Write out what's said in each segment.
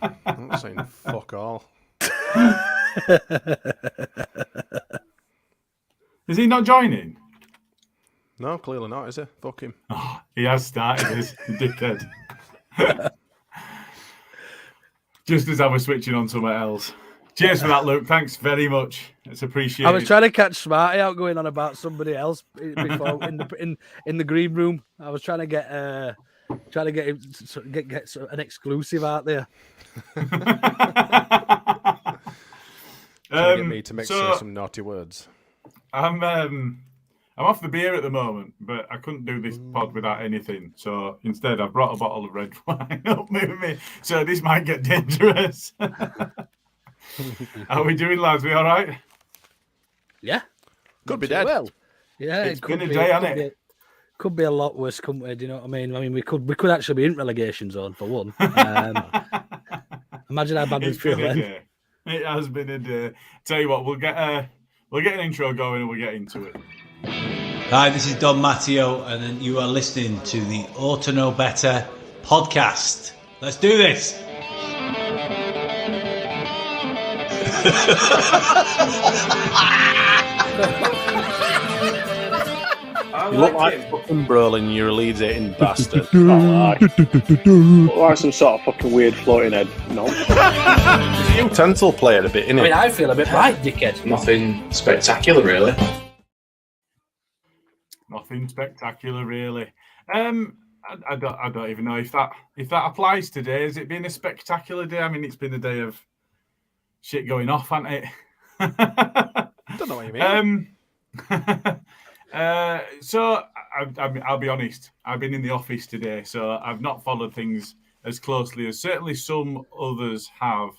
I'm not saying fuck all. Is he not joining? No, clearly not, is he? Fuck him. Oh, he has started, this dickhead. Just as I was switching on somewhere else. Cheers for that, Luke. Thanks very much. It's appreciated. I was trying to catch Smarty out going on about somebody else before in the green room. I was trying to get him get an exclusive out there. Trying to get me to say some naughty words. I'm off the beer at the moment, but I couldn't do this pod without anything. So instead, I've brought a bottle of red wine up with me. So this might get dangerous. How are we doing, lads? We all right? Yeah. Could be dead. Well, yeah. It's been a day, hasn't it? Could be a lot worse, couldn't we? Do you know what I mean? I mean, we could actually be in relegation zone for one. Imagine how bad we feel then. It has been a day. Tell you what, we'll get an intro going and we'll get into it. Hi, this is Don Matteo, and you are listening to the Orta Know Better podcast. Let's do this. You look like fucking Brolin, you're a Leeds eating bastard. Look like some sort of fucking weird floating head. No. It's a utensil player a bit, innit? I mean, I feel a bit right, dickhead. Nothing spectacular, really. Nothing spectacular, really. I don't even know if that applies today. Has it been a spectacular day? I mean, it's been a day of shit going off, hasn't it? I don't know what you mean. So I'll be honest. I've been in the office today, so I've not followed things as closely as certainly some others have.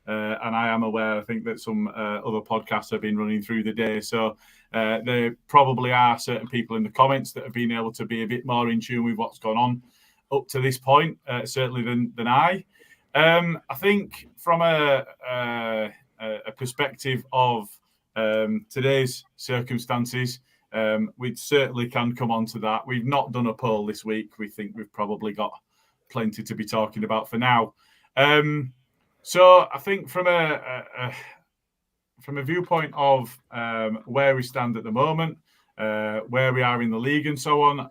And I am aware, I think, that some other podcasts have been running through the day. So there probably are certain people in the comments that have been able to be a bit more in tune with what's gone on up to this point, certainly than I. I think from a perspective of today's circumstances, we certainly can come on to that. We've not done a poll this week. We think we've probably got plenty to be talking about for now. So I think from a viewpoint of where we stand at the moment, where we are in the league and so on,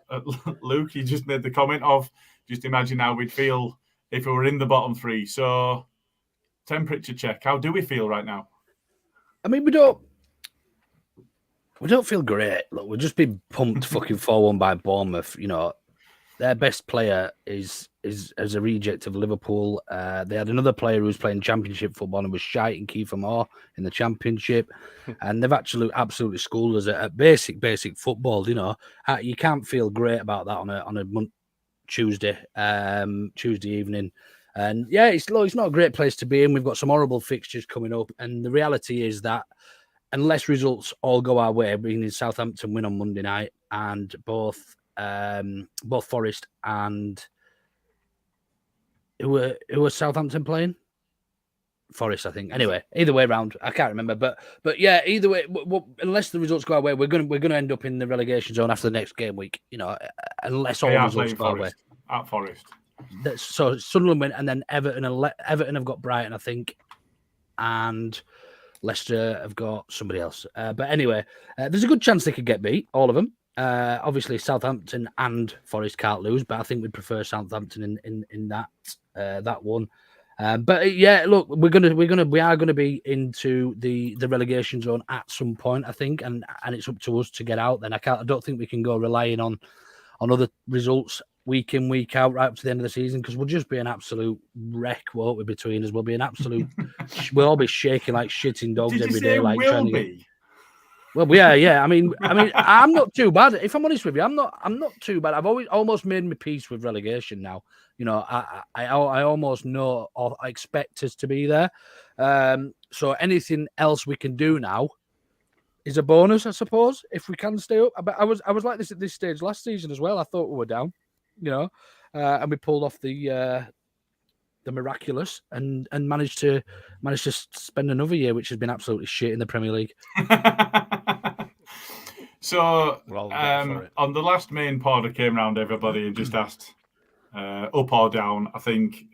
Luke, you just made the comment of just imagine how we'd feel if we were in the bottom three. So temperature check. How do we feel right now? I mean, we don't feel great. Look, we've just been pumped fucking 4-1 by Bournemouth. You know, their best player is as a reject of Liverpool. They had another player who was playing Championship football and was shite in Kiefer Moore in the Championship, and they've absolutely schooled us at basic football. You know, you can't feel great about that on a Tuesday evening. And yeah, it's not a great place to be in. We've got some horrible fixtures coming up, and the reality is that unless results all go our way, being in Southampton win on Monday night, and both Forest and who were Southampton playing? Forest, I think. Anyway, either way around, I can't remember. But yeah, either way, unless the results go our way, we're gonna end up in the relegation zone after the next game week. You know, unless all results go our way. At Forest. So Sunderland win, and then Everton have got Brighton, I think, and Leicester have got somebody else. But anyway, there's a good chance they could get beat, all of them. Obviously, Southampton and Forest can't lose, but I think we'd prefer Southampton in that one. But yeah, look, we are gonna be into the relegation zone at some point, I think, and it's up to us to get out. Then I don't think we can go relying on other results week in, week out, right up to the end of the season, because we'll just be an absolute wreck, won't we, between us? We'll be an absolute... we'll all be shaking like shitting dogs every day. Like will be? Well, yeah. I mean, I'm not too bad. If I'm honest with you, I'm not too bad. I've always almost made my peace with relegation now. You know, I almost know or I expect us to be there. So anything else we can do now is a bonus, I suppose, if we can stay up. But I was like this at this stage last season as well. I thought we were down, you know, and we pulled off the miraculous and managed to spend another year, which has been absolutely shit in the Premier League. So on the last main pod, I came around everybody and just asked up or down. I think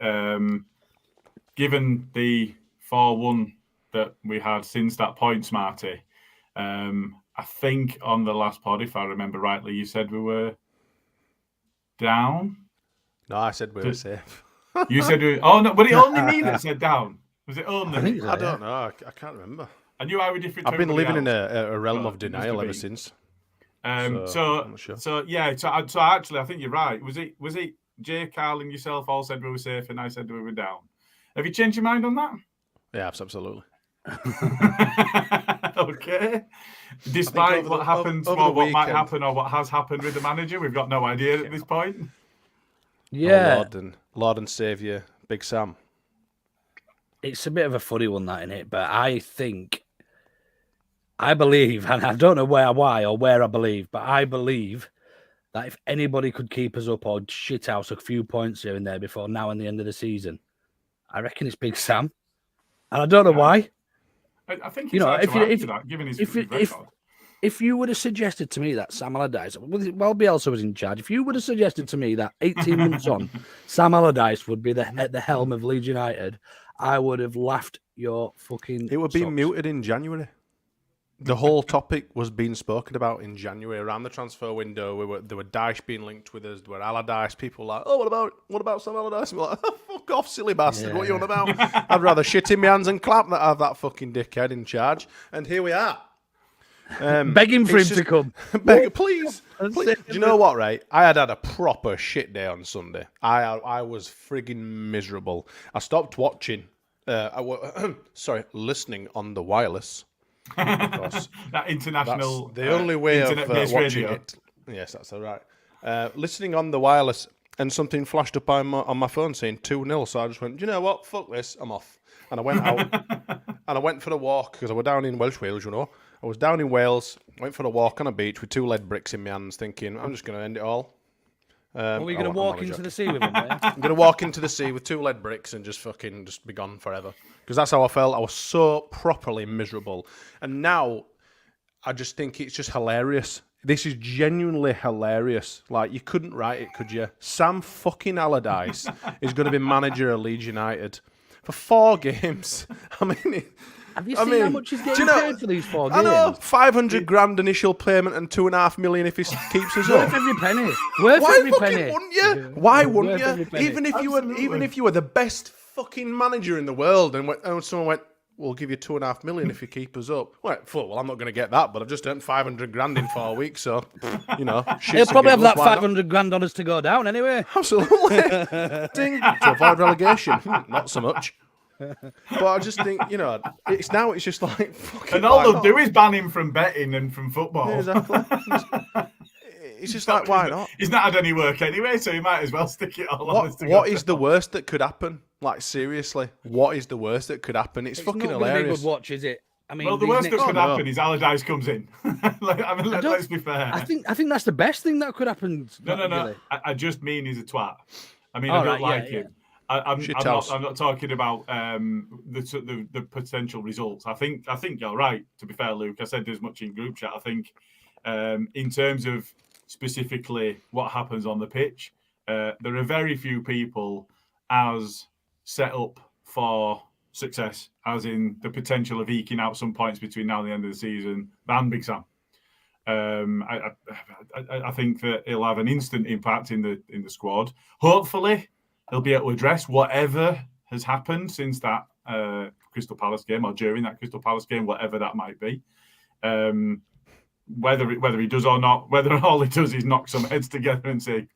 given the 4-1 that we had since that point, Smarty, I think on the last pod, if I remember rightly, you said we were down. No, I said we were safe. You said we. Oh no, but it only me that said down. Was it only? I think so, I don't know. I can't remember. I knew I was different. I've been living in else. a realm Well, of denial ever since. I'm not sure. So actually, I think you're right. Was it Jay, Carl, and yourself all said we were safe, and I said we were down? Have you changed your mind on that? Yeah, absolutely. Okay. Despite what happens, or what might happen, or what has happened with the manager, we've got no idea at this point. Yeah, Lord and Saviour, Big Sam. it's a bit of a funny one, that, innit? But I believe, and I don't know why or where I believe, but I believe that if anybody could keep us up or shit out a few points here and there before now and the end of the season, I reckon it's Big Sam. And I don't know why. I think it's hard to answer that, given his record. If you would have suggested to me that Sam Allardyce, while Bielsa was in charge, if you would have suggested to me that 18 months on, Sam Allardyce would be at the helm of Leeds United, I would have laughed your fucking It would be socks. muted in January. The whole topic was being spoken about in January around the transfer window. There were Dyche being linked with us. There were Allardyce. People were like, oh, what about Sam Allardyce? And we're like, oh, fuck off, silly bastard. What are you on about? I'd rather shit in my hands and clap than have that fucking dickhead in charge. And here we are. Begging for him to come. Please. Do you know what, right? I had a proper shit day on Sunday. I was frigging miserable. I stopped watching. Listening on the wireless. That international. That's the only way of watching radio. it. Yes, that's all right. Listening on the wireless, and something flashed up on my phone saying 2-0. So I just went, do you know what? Fuck this. I'm off. And I went out and I went for a walk because I was down in Welsh Wales, you know. I was down in Wales, went for a walk on a beach with 2 lead bricks in my hands, thinking, I'm just going to end it all. Are we going to walk into the sea with him? I'm going to walk into the sea with 2 lead bricks and just be gone forever. Because that's how I felt. I was so properly miserable. And now I just think it's just hilarious. This is genuinely hilarious. Like, you couldn't write it, could you? Sam fucking Allardyce is going to be manager of Leeds United for 4 games. I mean... Have you seen how much he's getting paid for these 4 games? I know, 500 grand initial payment and 2.5 million if he keeps us up. Worth every penny. Worth every penny. Wouldn't you? Why wouldn't you? Even if you were the best fucking manager in the world, and someone went, "We'll give you 2.5 million if you keep us up." Well, I'm not going to get that, but I've just earned 500 grand in 4 weeks, so he'll probably have that 500 grand on us to go down anyway. Absolutely. To avoid relegation, not so much. But I just think, it's just like fucking. And all they'll do is ban him from betting and from football. Yeah, exactly. It's just like, why not? He's not had any work anyway, so he might as well stick it all on us. What is the worst that could happen? Like, seriously, what is the worst that could happen? It's fucking hilarious. It's not going to be a good watch, is it? I mean, well, the worst that could happen is Allardyce comes in. Let's be fair. I think that's the best thing that could happen. No. I just mean he's a twat. I mean, I don't like him. I'm not talking about the potential results. I think you're right. To be fair, Luke, I said as much in group chat. I think in terms of specifically what happens on the pitch, there are very few people as set up for success, as in the potential of eking out some points between now and the end of the season, than Big Sam. I think that he'll have an instant impact in the squad. Hopefully, he'll be able to address whatever has happened since that Crystal Palace game, or during that Crystal Palace game, whatever that might be. Whether he does or not, whether all he does is knock some heads together and say,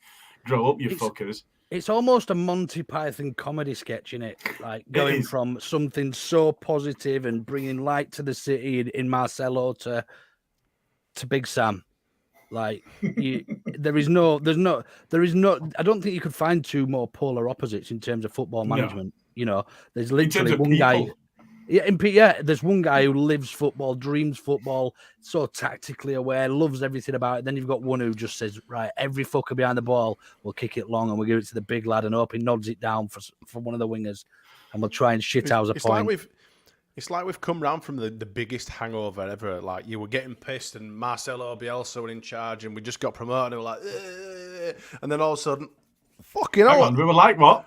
"Grow up, you fuckers." It's almost a Monty Python comedy sketch, isn't it? Like going from something so positive and bringing light to the city in Marcelo to Big Sam. Like there is no. I don't think you could find 2 more polar opposites in terms of football management. No. There's literally one guy. There's one guy who lives football, dreams football, so tactically aware, loves everything about it. Then you've got one who just says, right, every fucker behind the ball, we'll kick it long and we'll give it to the big lad and hope he nods it down for one of the wingers, and we'll try and shithouse a point. It's like we've come round from the biggest hangover ever. Like, you were getting pissed and Marcelo Bielsa were in charge and we just got promoted and we were like, and then all of a sudden, fucking hell. We were like, what?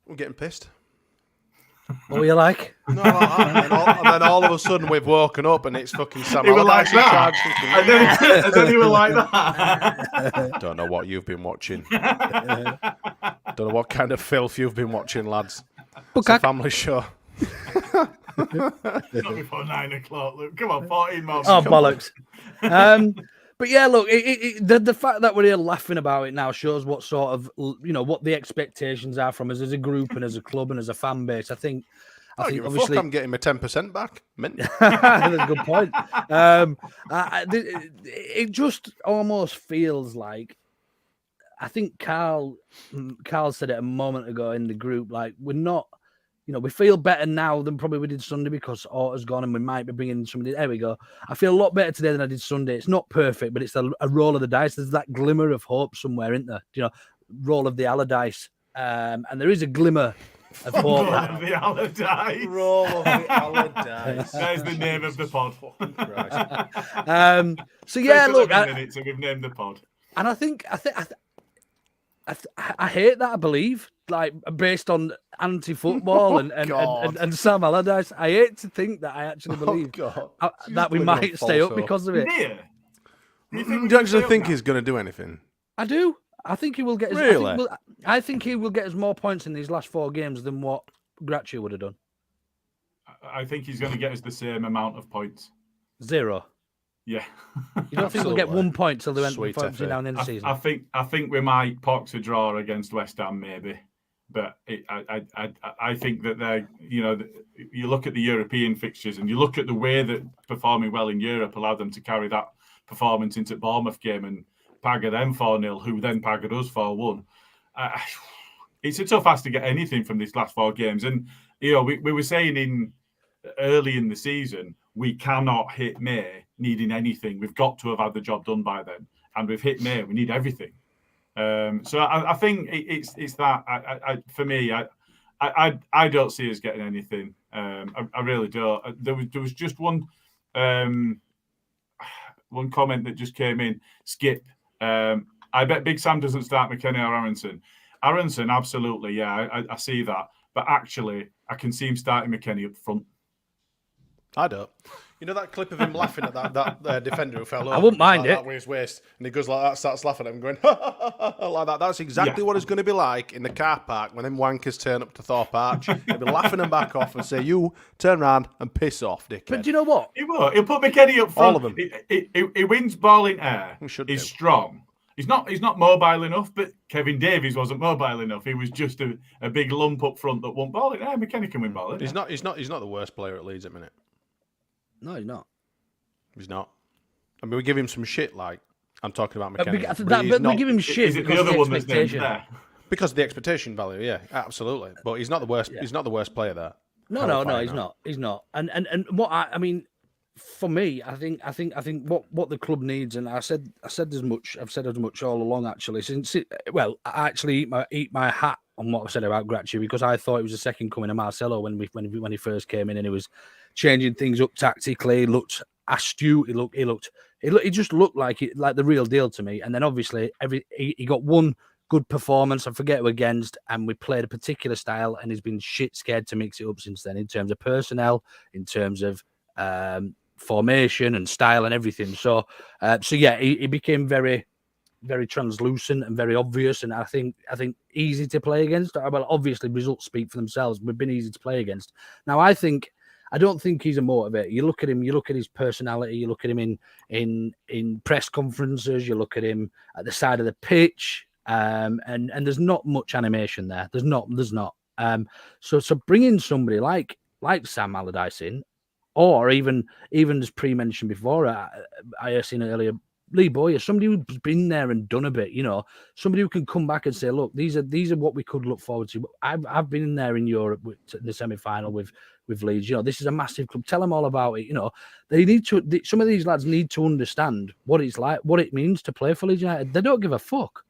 We're getting pissed. What were you like? No, and then all of a sudden we've woken up and it's fucking Sam You were like Allardyce in that. charge. And then you were like that. Don't know what you've been watching. Don't know what kind of filth you've been watching, lads. It's a family show. Not before 9 o'clock, Luke. Come on, 14 more. Oh, bollocks. But yeah, look, the fact that we're here laughing about it now shows what sort of, what the expectations are from us as a group and as a club and as a fan base. I think obviously I'm getting my 10% back. Mint. That's a good point. It just almost feels like, I think Carl said it a moment ago in the group, like we're not, we feel better now than probably we did Sunday because Orta's gone and we might be bringing somebody. There we go. I feel a lot better today than I did Sunday. It's not perfect, but it's a roll of the dice. There's that glimmer of hope somewhere, isn't there? Roll of the Allardyce. And there is a glimmer of hope. Roll of the Allardyce. Roll of the Allardyce. That is the name of the pod. So yeah, look. Minutes and we've named the pod. And I think I hate that. I believe, like, based on anti-football and Sam Allardyce, I hate to think that I actually believe that we might stay up because of it. Do you actually think he's going to do anything? I do. I think he will get. I think he will get us more points in these last 4 games than what Gracci would have done. I think he's going to get us the same amount of points. 0. Yeah. You don't think we'll get 1 point till the end Sweet of the end of the season? I think we might pox a draw against West Ham maybe, but I think that they're, you look at the European fixtures and you look at the way that performing well in Europe allowed them to carry that performance into Bournemouth game and pagger them 4-0, who then paggered us 4-1. It's a tough ask to get anything from these last 4 games, and we were saying early in the season we cannot hit May needing anything. We've got to have had the job done by then, and we've hit May. We need everything. So I think it's that. For me, I don't see us getting anything. I really don't. There was just one comment that just came in. Skip. I bet Big Sam doesn't start McKennie or Aronson. Aronson, absolutely, yeah, I see that. But actually, I can see him starting McKennie up front. I don't. You know that clip of him laughing at that defender who fell over? I wouldn't mind it. That with his waist, and he goes like that, starts laughing at him, going ha, ha, ha, ha, like that. That's exactly what it's going to be like in the car park when them wankers turn up to Thorpe Arch. He'll be laughing them back off and say, "You turn round and piss off, dickhead." But do you know what? He will. He'll put McKennie up front. All of them. He wins ball in air. He's strong. He's not mobile enough, but Kevin Davies wasn't mobile enough. He was just a big lump up front that won ball in air. McKennie can win ball in air. He's not the worst player at Leeds at the minute. No, he's not. He's not. I mean, we give him some shit, like I'm talking about McKennie. But we give him shit Is it because the other of the one that's named expectation. there? Because of the expectation value, yeah, absolutely. But he's not the worst. Yeah. He's not the worst player there. No, he's not. He's not. And what I mean, for me, I think what the club needs, and I've said as much all along actually. I actually eat my hat on what I said about Gracci because I thought he was the second coming of Marcelo when he first came in, and he was changing things up tactically. He looked astute. He just looked like the real deal to me. And then obviously he got one good performance. I forget who against, and we played a particular style, and he's been shit scared to mix it up since then in terms of personnel, in terms of formation and style and everything. So yeah, he became very, very translucent and very obvious, and I think easy to play against. Well, obviously results speak for themselves. We've been easy to play against. Now I don't think he's a motivator. You look at him, you look at his personality, you look at him in press conferences, you look at him at the side of the pitch, and there's not much animation there. There's not. So bringing somebody like Sam Allardyce in, or even as pre-mentioned before, I have seen it earlier, Lee Bowyer, somebody who's been there and done a bit, somebody who can come back and say, look, these are what we could look forward to. I've been in there in Europe in the semi-final with Leeds. This is a massive club. Tell them all about it. They need to. Some of these lads need to understand what it's like, what it means to play for Leeds United. They don't give a fuck.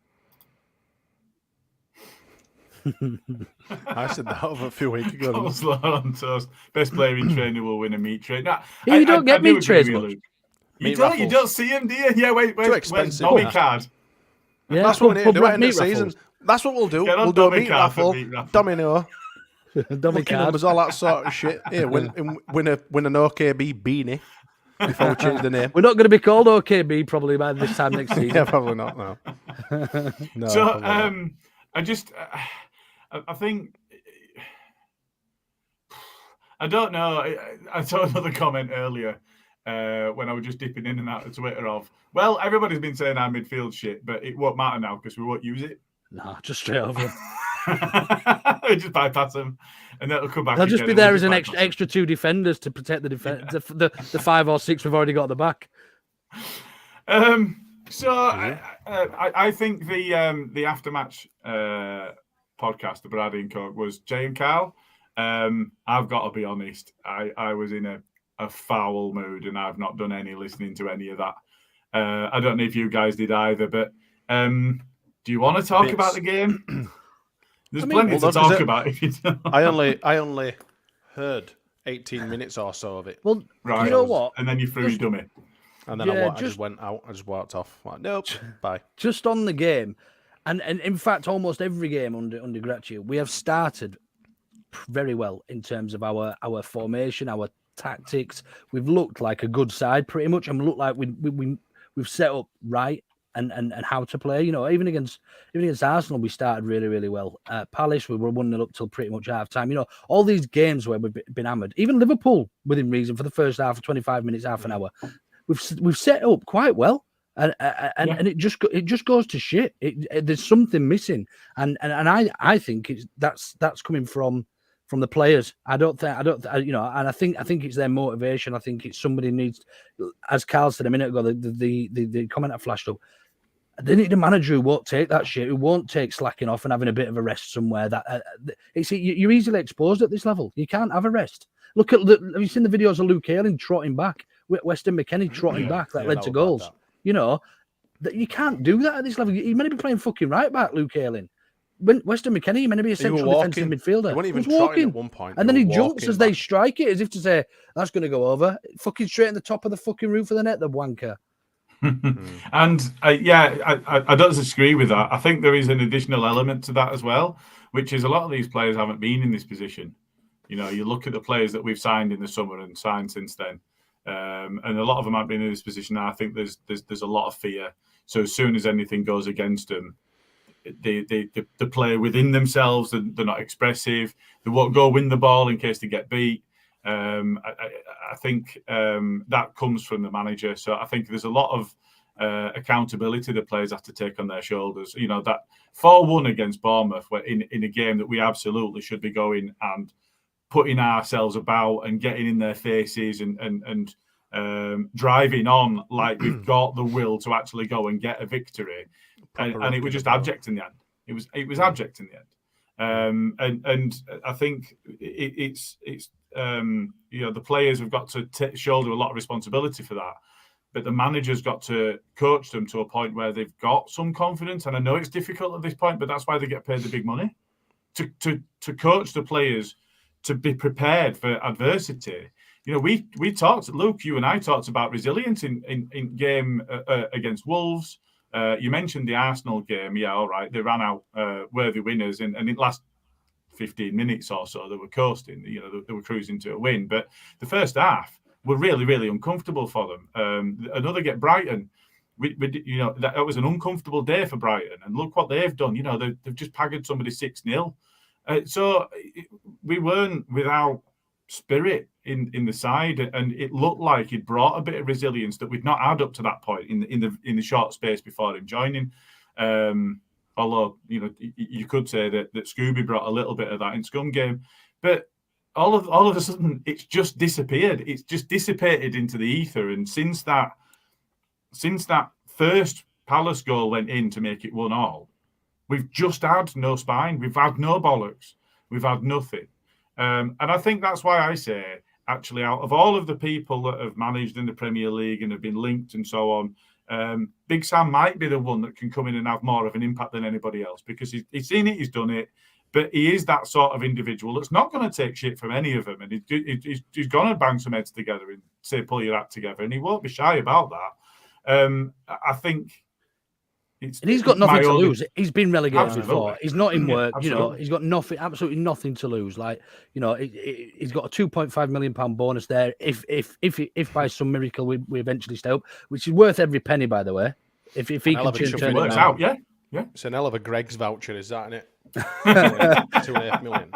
I said that over a few weeks ago. On toast. Best player in training will win a meat trade. Nah, you don't get meat trades much. You don't see him, do you? Yeah, wait. Too expensive. Tommy card. Yeah, that's what we need to do at the end of the season. That's what we'll do. We'll do a meat raffle. Domino. lucky numbers, all that sort of shit. Here, win an OKB beanie before we change the name. We're not going to be called OKB probably by this time next season. Yeah, probably not. No. No. So, Not. I think, I don't know. I saw another comment earlier when I was just dipping in and out of Twitter of, well, everybody's been saying our midfield shit, but it won't matter now because we won't use it. No, just straight over them. Just bypass them, and that'll come back. They'll just again, be there and as we'll an just extra two defenders to protect the defense. The 5 or 6 we've already got at the back. I think the aftermatch podcast, the Brady and Coke, was Jay and Carl. I've got to be honest. I was in a foul mood, and I've not done any listening to any of that. I don't know if you guys did either, but do you want to talk about the game? There's plenty to talk about. If you don't. I only heard 18 minutes or so of it. Well, right, you know what? And then you threw your dummy. And then I just went out. I just walked off. Like, nope, bye. Just on the game, and in fact, almost every game under Gracci, we have started very well in terms of our formation, our tactics. We've looked like a good side pretty much, and we look like we've set up right and how to play. You know, even against Arsenal, we started really, really well. Palace, we were 1-0 up till pretty much half time. You know, all these games where we've been hammered, even Liverpool within reason for the first half, 25 minutes, half an hour. We've set up quite well, and it just goes to shit. There's something missing, and I think that's coming from the players. I think it's their motivation. I think it's somebody needs, as Carl said a minute ago, the comment I flashed up. They need a manager who won't take that shit, who won't take slacking off and having a bit of a rest somewhere. You're easily exposed at this level. You can't have a rest. Look at have you seen the videos of Luke Ayling trotting back? Weston McKennie trotting back that led to goals. You know, that you can't do that at this level. You may be playing fucking right back, Luke Ayling. When Weston McKennie, you may be a central defensive midfielder. He wasn't even trotting at one point. And then he jumps as they strike it, as if to say, that's going to go over. Fucking straight in the top of the fucking roof of the net, the wanker. And I don't disagree with that. I think there is an additional element to that as well, which is a lot of these players haven't been in this position. You know, you look at the players that we've signed in the summer and signed since then, and a lot of them haven't been in this position. Now I think there's a lot of fear. So as soon as anything goes against them, they play within themselves. They're not expressive. They won't go win the ball in case they get beat. I think that comes from the manager. So I think there's a lot of accountability the players have to take on their shoulders. You know, that 4-1 against Bournemouth, where in a game that we absolutely should be going and putting ourselves about and getting in their faces and driving on like we've got the will to actually go and get a victory. And it was just abject in the end. It was abject in the end. And I think it's the players have got to shoulder a lot of responsibility for that, but the manager's got to coach them to a point where they've got some confidence. And I know it's difficult at this point, but that's why they get paid the big money to coach the players to be prepared for adversity. You know, we talked, Luke, you and I talked about resilience in game against Wolves. You mentioned the Arsenal game. Yeah, all right. They ran out worthy winners, and in the last 15 minutes or so, they were coasting. You know, they were cruising to a win. But the first half were really, really uncomfortable for them. Another get Brighton. That was an uncomfortable day for Brighton, and look what they've done. You know, they've just paggered somebody 6-0. So we weren't without spirit in the side, and it looked like he'd brought a bit of resilience that we'd not had up to that point in the short space before him joining. Although, you know, you could say that Scooby brought a little bit of that in Scum game, but all of a sudden it's just disappeared. It's just dissipated into the ether. And since that first Palace goal went in to make it 1-1, we've just had no spine. We've had no bollocks. We've had nothing. And I think that's why I say, actually, out of all of the people that have managed in the Premier League and have been linked and so on, Big Sam might be the one that can come in and have more of an impact than anybody else, because he's seen it, he's done it, but he is that sort of individual that's not going to take shit from any of them, and he's going to bang some heads together and say, pull your act together, and he won't be shy about that. I think And he's got nothing to lose. He's been relegated Absolutely. before. He's not in work. Absolutely. He's got nothing, absolutely nothing to lose. Like, he's got a £2.5 million bonus there. If by some miracle we eventually stay up, which is worth every penny, by the way. If he can turn it works around. out, It's an hell of a Greg's voucher, is that, innit? 2.5 million.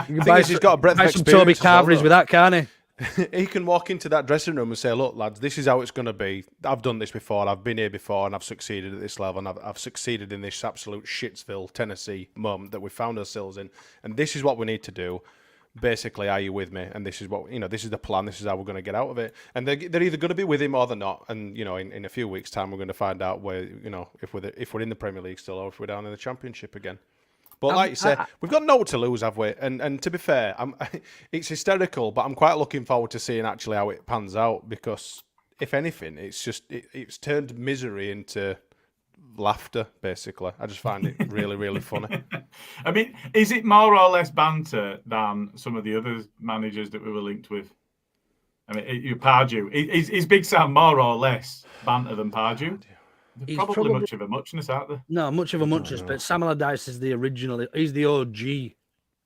You can He's got a breadth of buy some Toby experience as well, Carveries though. with that, can't he? He can walk into that dressing room and say, look, lads, this is how it's going to be. I've done this before. I've been here before and I've succeeded at this level. And I've succeeded in this absolute Shitsville, Tennessee moment that we found ourselves in. And this is what we need to do. Basically, are you with me? And this is what, this is the plan. This is how we're going to get out of it. And they're either going to be with him or they're not. And, in a few weeks' time, we're going to find out where, if we're in the Premier League still or if we're down in the Championship again. But like you say, we've got no to lose, have we? And to be fair, it's hysterical, but I'm quite looking forward to seeing actually how it pans out because, if anything, it's turned misery into laughter, basically. I just find it really, really funny. I mean, is it more or less banter than some of the other managers that we were linked with? I mean, Pardew. Is Big Sam more or less banter than Pardew? There's probably much of a muchness out there. No, much of a muchness, but Sam Allardyce is the original. He's the OG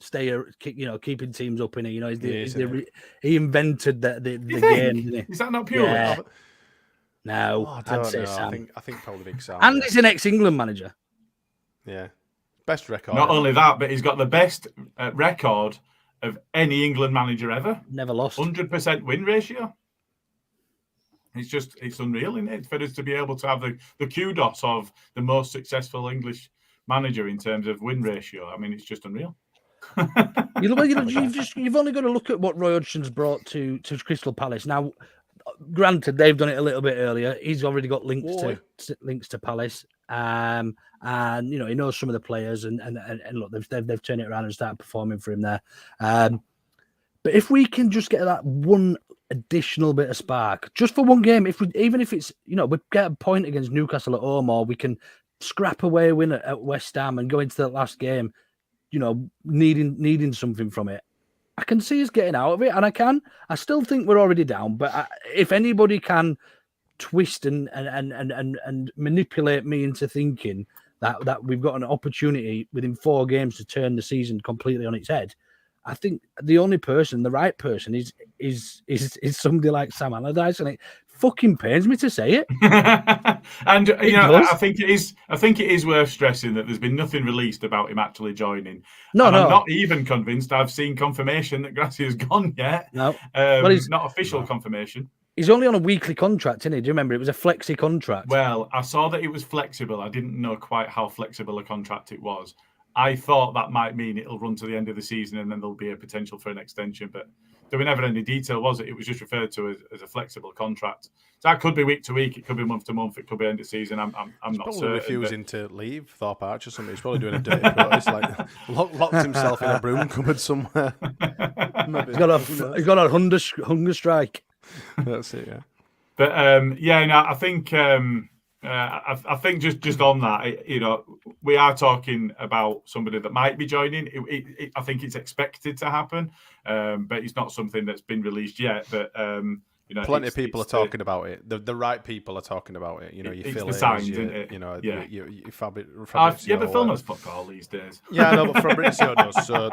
stayer, keeping teams up in it. He invented the game, didn't he? Is that not pure? Yeah. No, I'd say Sam. I think probably Big Sam. And he's an ex-England manager. Yeah. Best record. Not only that, but he's got the best record of any England manager ever. Never lost. 100% win ratio. It's unreal, isn't it? For us to be able to have the kudos of the most successful English manager in terms of win ratio. I mean, it's just unreal. You've only got to look at what Roy Hodgson's brought to Crystal Palace. Now, granted, they've done it a little bit earlier. He's already got links to Palace, and he knows some of the players. And look, they've turned it around and started performing for him there. But if we can just get that one additional bit of spark, just for one game, even if it's we get a point against Newcastle at home, or we can scrap away a win at West Ham and go into that last game, needing something from it. I can see us getting out of it, and I still think we're already down. But if anybody can twist and manipulate me into thinking that we've got an opportunity within 4 games to turn the season completely on its head, I think the right person is somebody like Sam Allardyce, and it fucking pains me to say it. And I think it is worth stressing that there's been nothing released about him actually joining. I'm not even convinced I've seen confirmation that Gracia's gone yet. No, it's not official confirmation. He's only on a weekly contract, isn't he? Do you remember? It was a flexi contract. Well, I saw that it was flexible. I didn't know quite how flexible a contract it was. I thought that might mean it'll run to the end of the season and then there'll be a potential for an extension. But there were never any detail, was it? It was just referred to as a flexible contract. So that could be week to week. It could be month to month. It could be end of season. I'm not certain. Refusing to leave Thorpe Arch or something. He's probably doing a dirty quote. It's like locked himself in a broom cupboard somewhere. He's got a hunger strike. That's it, yeah. But I think I think just on that, we are talking about somebody that might be joining. I think it's expected to happen, but it's not something that's been released yet. But plenty of people are talking about it. The right people are talking about it. It's the signs, isn't it? You Fabrizio, but Phil knows fuck all these days. Yeah, I know, but Fabrizio does. So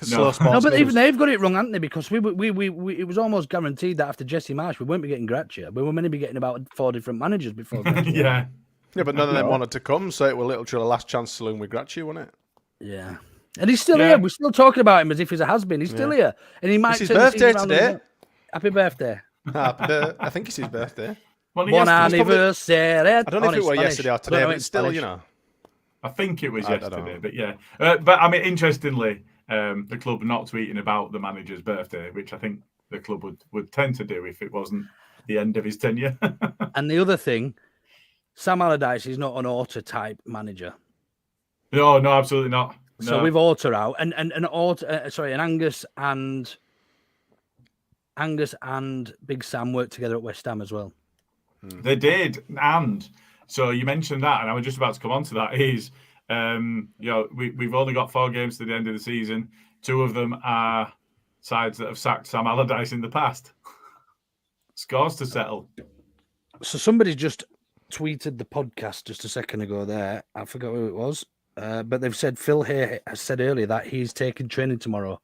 no, but even they've got it wrong, haven't they? Because we it was almost guaranteed that after Jesse Marsh we won't be getting Gracia. We were meant to be getting about 4 different managers before. Yeah, but none of them wanted to come, so it was literally a last chance saloon with Gracia, wasn't it? Yeah, and he's still here. We're still talking about him as if he's a has-been. He's still here, and he might. It's his birthday today. Happy birthday! I think it's his birthday. Bon anniversary. I don't know if it was yesterday or today, but it's still, I think it was yesterday, but yeah. But I mean, interestingly, the club not tweeting about the manager's birthday, which I think the club would tend to do if it wasn't the end of his tenure. And the other thing, Sam Allardyce is not an Orta type manager. No, absolutely not. No. So with Orta out, and Angus and Big Sam worked together at West Ham as well. They did, and so you mentioned that, and I was just about to come on to that. Is we've only got 4 games to the end of the season. 2 of them are sides that have sacked Sam Allardyce in the past. Scores to settle. So somebody's just tweeted the podcast just a second ago there. I forgot who it was. But they've said Phil Hay has said earlier that he's taking training tomorrow.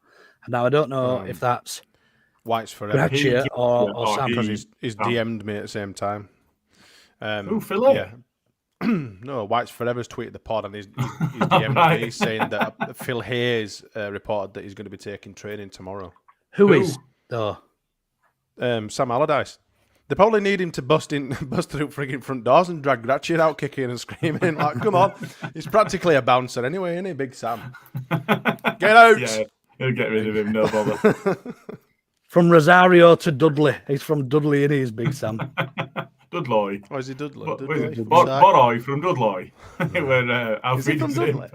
Now, I don't know if that's White's forever. Ratchet or Sam. Because he's DM'd me at the same time. Phil? Yeah. No, White's Forever's tweeted the pod and he's DM'd me saying that Phil Hayes reported that he's going to be taking training tomorrow. Who is, though? Sam Allardyce. They probably need him to bust through frigging front doors and drag Ratchet out kicking and screaming. Like, come on. He's practically a bouncer anyway, isn't he, Big Sam? Get out! Yeah, he'll get rid of him, no bother. From Rosario to Dudley. He's from Dudley, isn't he, is Big Sam? Dudley. Oh, is he Dudley? Boroy from Dudley. Where is he from Dudley?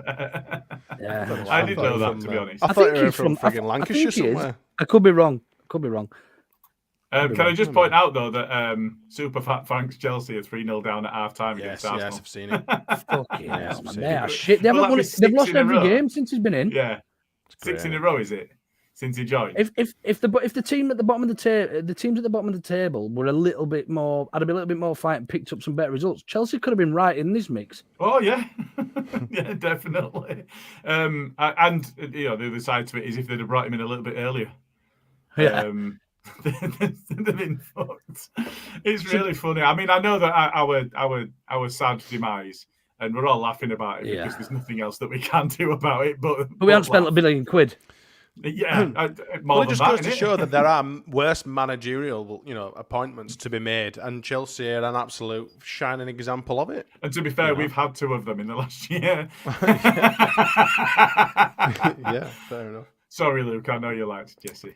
Yeah. I didn't know that, to be honest. I thought he was from frigging Lancashire somewhere. I could be wrong. Can I just point out, though, that Super Fat Frank's Chelsea are 3-0 down at half-time against Arsenal? Yes, I've seen it. Fucking hell, man. They are shit. They've lost every game since he's been in. Yeah. 6 in a row, is it? Since he joined. If the team at the bottom of the teams at the bottom of the table were a little bit more, had a little bit more fight and picked up some better results, Chelsea could have been right in this mix. Oh yeah, yeah, definitely. And the other side to it is if they'd have brought him in a little bit earlier. Yeah. They've been fucked. It's really funny. I mean, I know that our sad demise, and we're all laughing about it because there's nothing else that we can do about it. But we haven't spent £1 billion. Yeah, well, it just goes to show that there are worse managerial, appointments to be made, and Chelsea are an absolute shining example of it. And to be fair, we've had 2 of them in the last year. Yeah, fair enough. Sorry, Luke. I know you liked Jesse.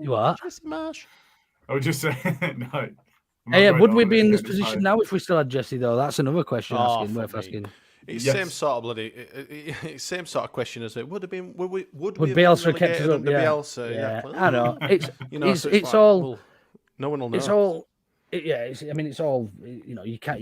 You are? Jesse Marsh. I would just say no. Hey, would we be in this position now if we still had Jesse, though? That's another question worth asking. It's same sort of question as it would have been. Would Bielsa have kept us up? Bielsa, yeah. I know. It's all. Well, no one will know. It's all. It's all. You can't.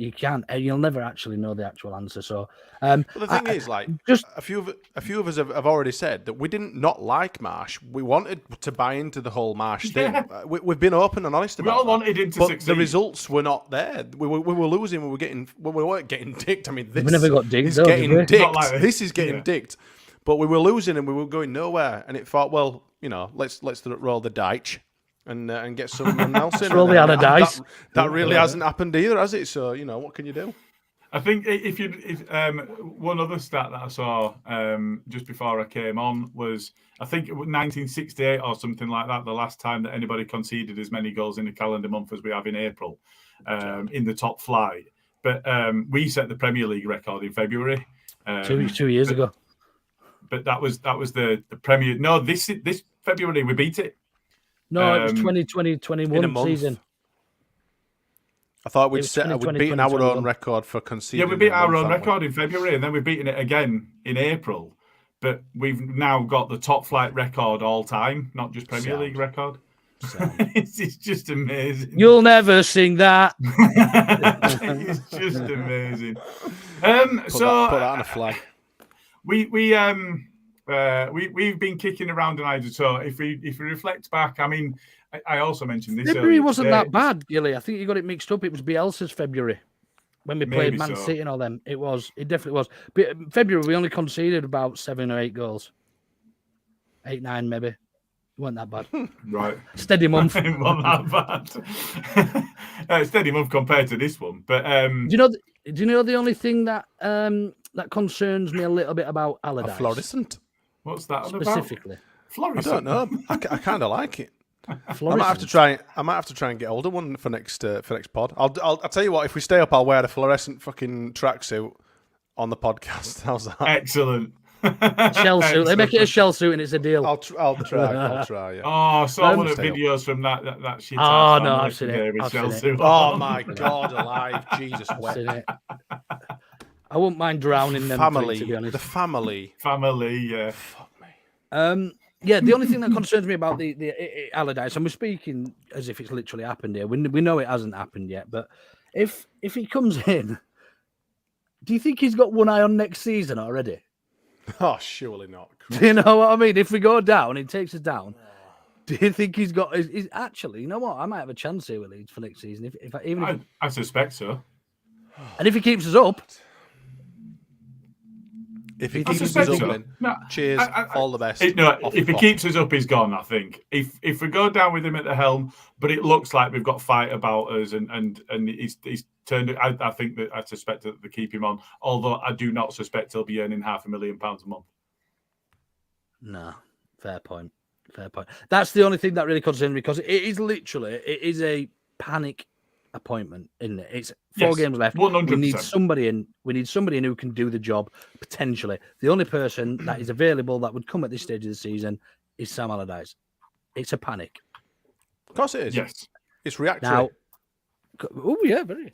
You'll never actually know the actual answer. So, the thing is, just a few of us have already said that we didn't not like Marsh. We wanted to buy into the whole Marsh thing. We've been open and honest about it. We all wanted him to succeed. The results were not there. We were losing. We weren't getting dicked. I mean, this we never got dicked. is getting dicked. This is getting dicked. But we were losing and we were going nowhere. And it thought, well, let's roll the dice. And get someone else in. Roll the Allardyce. That really hasn't happened either, has it? So what can you do? I think if one other stat that I saw just before I came on was I think it was 1968 or something like that. The last time that anybody conceded as many goals in a calendar month as we have in April in the top flight. But we set the Premier League record in February. 2 years ago. But that was the Premier. No, this February we beat it. No, it was 2020-21 season. I thought we'd beaten our own record for conceding. Yeah, we beat our own record in February, and then we've beaten it again in April. But we've now got the top flight record all time, not just Premier League record. It's just amazing. You'll never sing that. It's just amazing. Put that on a flag. We've been kicking around an idea. So if we reflect back, I mean, I also mentioned this. February wasn't that bad, Gilly. I think you got it mixed up. It was Bielsa's February when we played Man City and all them. It definitely was. But February we only conceded about 7 or 8 goals, 8, 9 maybe. It wasn't that bad. Right. Steady month. It wasn't that bad. Steady month compared to this one. But do you know the only thing that that concerns me a little bit about Allardyce? A fluorescent. What's that specifically? Fluorescent. I don't know. I kind of like it. I might have to try and get hold of one for next pod. I'll tell you what. If we stay up, I'll wear a fluorescent fucking tracksuit on the podcast. How's that? Excellent. Shell suit. They make it a shell suit and it's a deal. I'll try. Yeah. Oh, so one of the videos from that shit. Oh no, I've seen it. Oh my god, alive, Jesus, I've seen it. I wouldn't mind drowning them. Family, to be honest. The family, yeah. Fuck me. Yeah, the only thing that concerns me about the Allardyce, and we're speaking as if it's literally happened here. We know it hasn't happened yet, but if he comes in, do you think he's got one eye on next season already? Oh, surely not. Do you know what I mean? If we go down, he takes us down. Do you think he's got? Is actually, you know what? I might have a chance here with Leeds for next season. I suspect so. And if he keeps us up, If he I keeps us suspect up, so. then No, cheers, all the best. Off if he the pot. keeps us up, he's gone. I think if we go down with him at the helm, but it looks like we've got fight about us, and he's turned. I think that I suspect that they keep him on. Although I do not suspect he'll be earning £500,000 a month. no, fair point. That's the only thing that really concerns me because it is a panic appointment, isn't it? It's 4 games left. 100%. We need somebody in. We need somebody in who can do the job potentially. The only person that is available that would come at this stage of the season is Sam Allardyce. It's a panic. Of course it is. Yes, It's reactionary. Now, oh yeah, very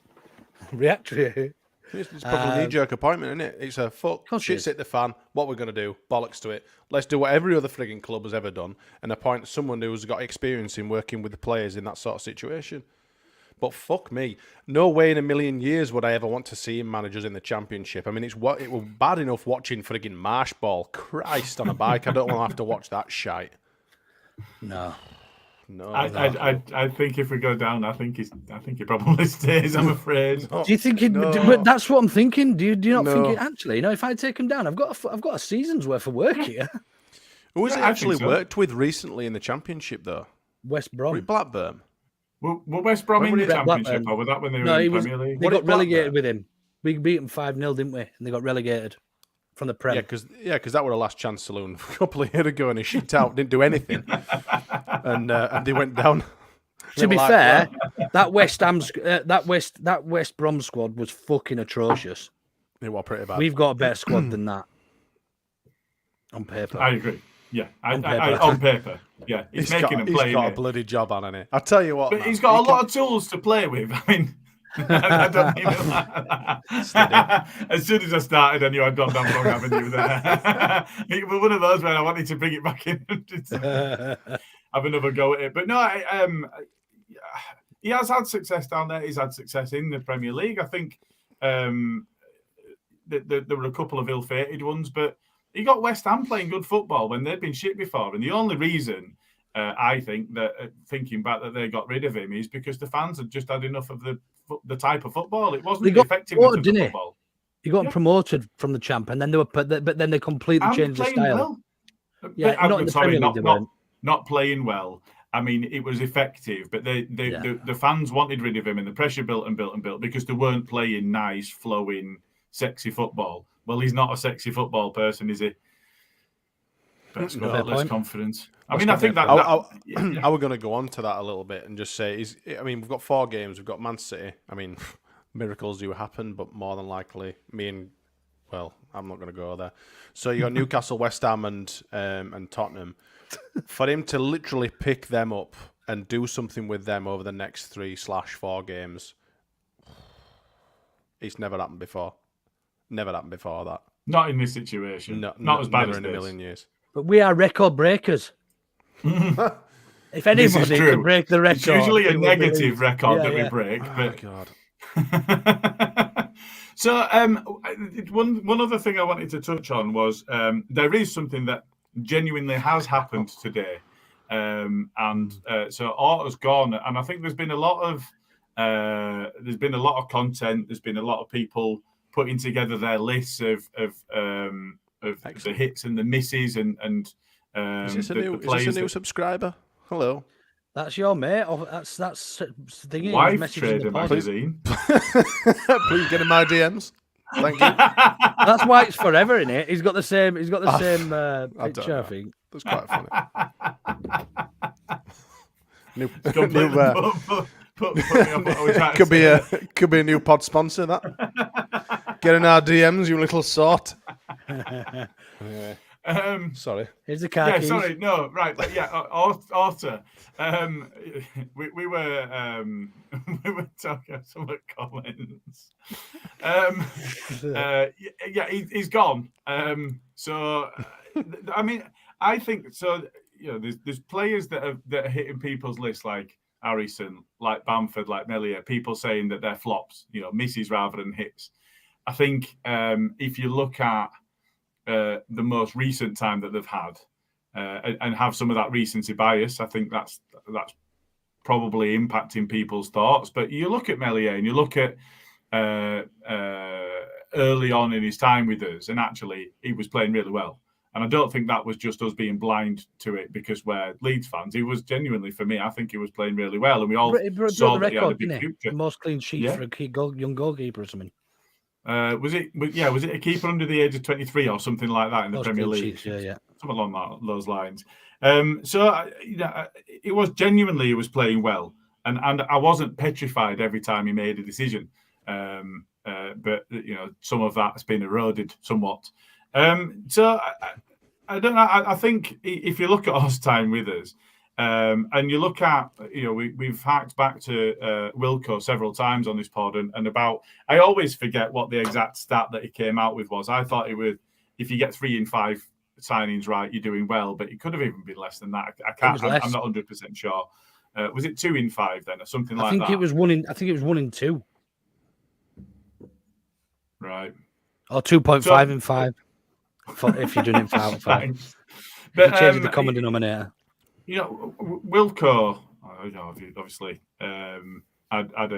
reactionary. It's probably a knee-jerk appointment, isn't it? It's a fuck, course it shit is. hit the fan. What we're going to do? Bollocks to it. Let's do what every other frigging club has ever done and appoint someone who's got experience in working with the players in that sort of situation. But fuck me. No way in a million years would I ever want to see him managers in the Championship. I mean, it was bad enough watching frigging Marsh ball. Christ on a bike. I don't want to have to watch that shite. No. No. I think if we go down, I think he probably stays. I'm afraid. Do you think? But that's what I'm thinking. Do you not think it actually? If I take him down, I've got a season's worth of work here. Who has he I actually think so. worked with recently in the Championship, though? West Brom. Blackburn. Were West Brom in the Blackburn. Championship, or was that when they were No, in he the was. Premier League? They got relegated Blackburn? with him. We beat them 5-0, didn't we? And they got relegated from the Prem. Yeah, because that was the last chance saloon a couple of years ago, and he shit out, didn't do anything, and they went down. To be fair, that West Ham, that West Brom squad was fucking atrocious. It was pretty bad. We've got a better squad than that on paper. I agree. Yeah, On on paper. Yeah, he's making them play. He's got a bloody job on it. I tell you what, But man, he's got a lot of tools to play with. I mean, I don't even like that. As soon as I started, I knew I'd gone down the wrong avenue there. It was one of those where I wanted to bring it back in and just have another go at it. But no, he has had success down there. He's had success in the Premier League. I think there were a couple of ill-fated ones, but he got West Ham playing good football when they'd been shit before. And the only reason I think that, thinking back, that they got rid of him is because the fans had just had enough of the type of football. It wasn't the effectiveness of the football. He got promoted from the champ, and then they were, but then they completely changed the style. Well. Yeah, But, not in the Premier League. Not playing well. I mean, it was effective, but the fans wanted rid of him, and the pressure built and built and built because they weren't playing nice, flowing, sexy football. Well, he's not a sexy football person, is he? But less confidence. I mean, I think that. I was going to go on to that a little bit and just say, we've got 4 games. We've got Man City. I mean, miracles do happen, but more than likely, I'm not going to go there. So you got Newcastle, West Ham, and Tottenham. For him to literally pick them up and do something with them over the next 3/4 games, it's never happened before. Never happened before that. Not in this situation. Not as bad as in this. a million years. But we are record breakers. If anybody can break the record, it's usually a negative record that we break. But God. So one other thing I wanted to touch on was there is something that genuinely has happened today, so Orta's gone, and I think there's been a lot of content. There's been a lot of people putting together their lists of the hits and the misses and is this a new subscriber? Hello. That's your mate. That's thingy. Wife Trader magazine. Please get in my DMs. Thank you. That's why it's forever in it. He's got the same picture, I think. That's quite funny. Could be a new pod sponsor. That get in our DMs, you little sort. Sorry. Here's the car keys. Sorry. No, right. Yeah, Orta. We were talking about some of the comments. He's gone. So, I mean, I think so. You know, there's players that are hitting people's lists like Harrison, like Bamford, like Meslier. People saying that they're flops. You know, misses rather than hits. I think if you look at the most recent time that they've had and have some of that recency bias, I think that's probably impacting people's thoughts. But you look at Meslier and you look at early on in his time with us, and actually he was playing really well. And I don't think that was just us being blind to it because we're Leeds fans. He was genuinely, for me, I think he was playing really well, and we all saw the that he had a record, big didn't he? future. The most clean sheets for a young goalkeeper or something. Was it a keeper under the age of 23 or something like that in the Premier League? Sheets, yeah. Something along those lines. So it was genuinely he was playing well, and I wasn't petrified every time he made a decision. But some of that has been eroded somewhat. So I don't know. I think if you look at us time with us, and you look at, we've harked back to Wilco several times on this pod, and about, I always forget what the exact stat that he came out with was. I thought it was, if you get 3 in 5 signings right, you're doing well, but it could have even been less than that. I can't. I'm not 100% sure. Was it 2 in 5 then, or something like that? I think it was 1 in 2. Right. Or 2.5 in 5. If you're doing it for out of 5. But change the common denominator. Wilco, obviously, had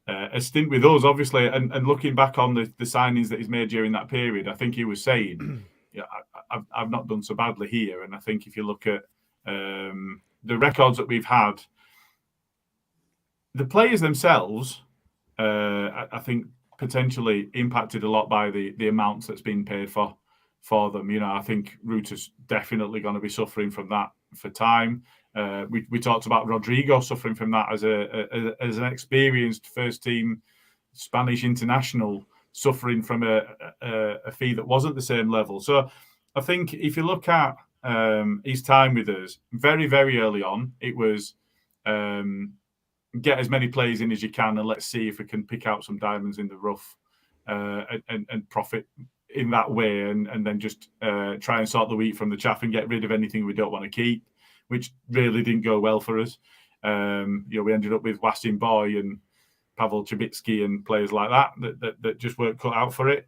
a stint with us, obviously, and looking back on the signings that he's made during that period, I think he was saying, I've not done so badly here. And I think if you look at the records that we've had, the players themselves, I think potentially impacted a lot by the amounts that's been paid for them. I think Ruta's definitely going to be suffering from that for time. We talked about Rodrigo suffering from that as an experienced first team Spanish international, suffering from a fee that wasn't the same level. So I think if you look at his time with us, very, very early on, it was get as many players in as you can, and let's see if we can pick out some diamonds in the rough and profit in that way, and then just try and sort the wheat from the chaff and get rid of anything we don't want to keep, which really didn't go well for us. We ended up with Wassim Boy and Pavel Chibitsky and players like that just weren't cut out for it.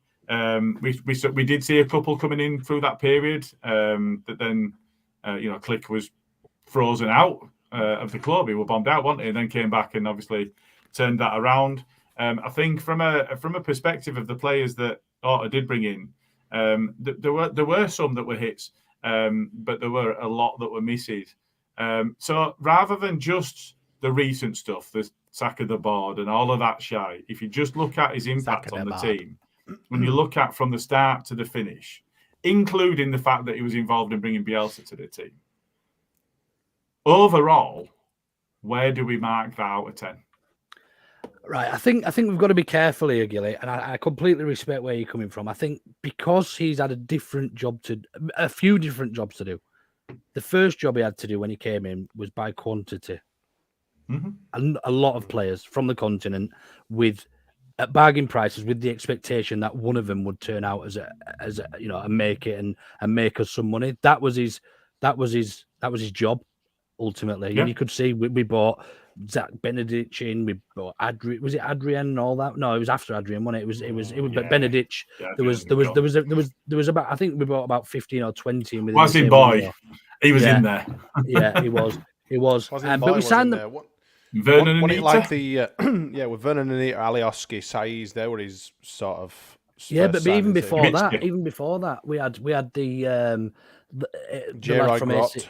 We did see a couple coming in through that period, that then Click was frozen out of the club. He was bombed out, wasn't he? And then came back and obviously turned that around. I think from a perspective of the players that Orta did bring in, there were some that were hits, but there were a lot that were misses. So rather than just the recent stuff, the sack of the board and all of that shy, if you just look at his impact on the team, when you look at from the start to the finish, including the fact that he was involved in bringing Bielsa to the team, overall, where do we mark that out of 10? Right, I think we've got to be careful here, Gilly, and I completely respect where you're coming from. I think because he's had a few different jobs to do. The first job he had to do when he came in was by quantity. Mm-hmm. And a lot of players from the continent at bargain prices, with the expectation that one of them would turn out as a make it and make us some money. That was his job ultimately. Yeah. And you could see we bought Zach Benedict in, we bought Adrian. Was it Adrian and all that? No, it was after Adrian, wasn't it? It was but Benedict. Yeah, there was about, I think we bought about 15 or 20. Was he boy? He was in there. Yeah, he was. He was. But we signed them. Vernon and like the with Vernon and Anita, Alioski, Saiz, they were his sort of but even before that, we had the lad from AC,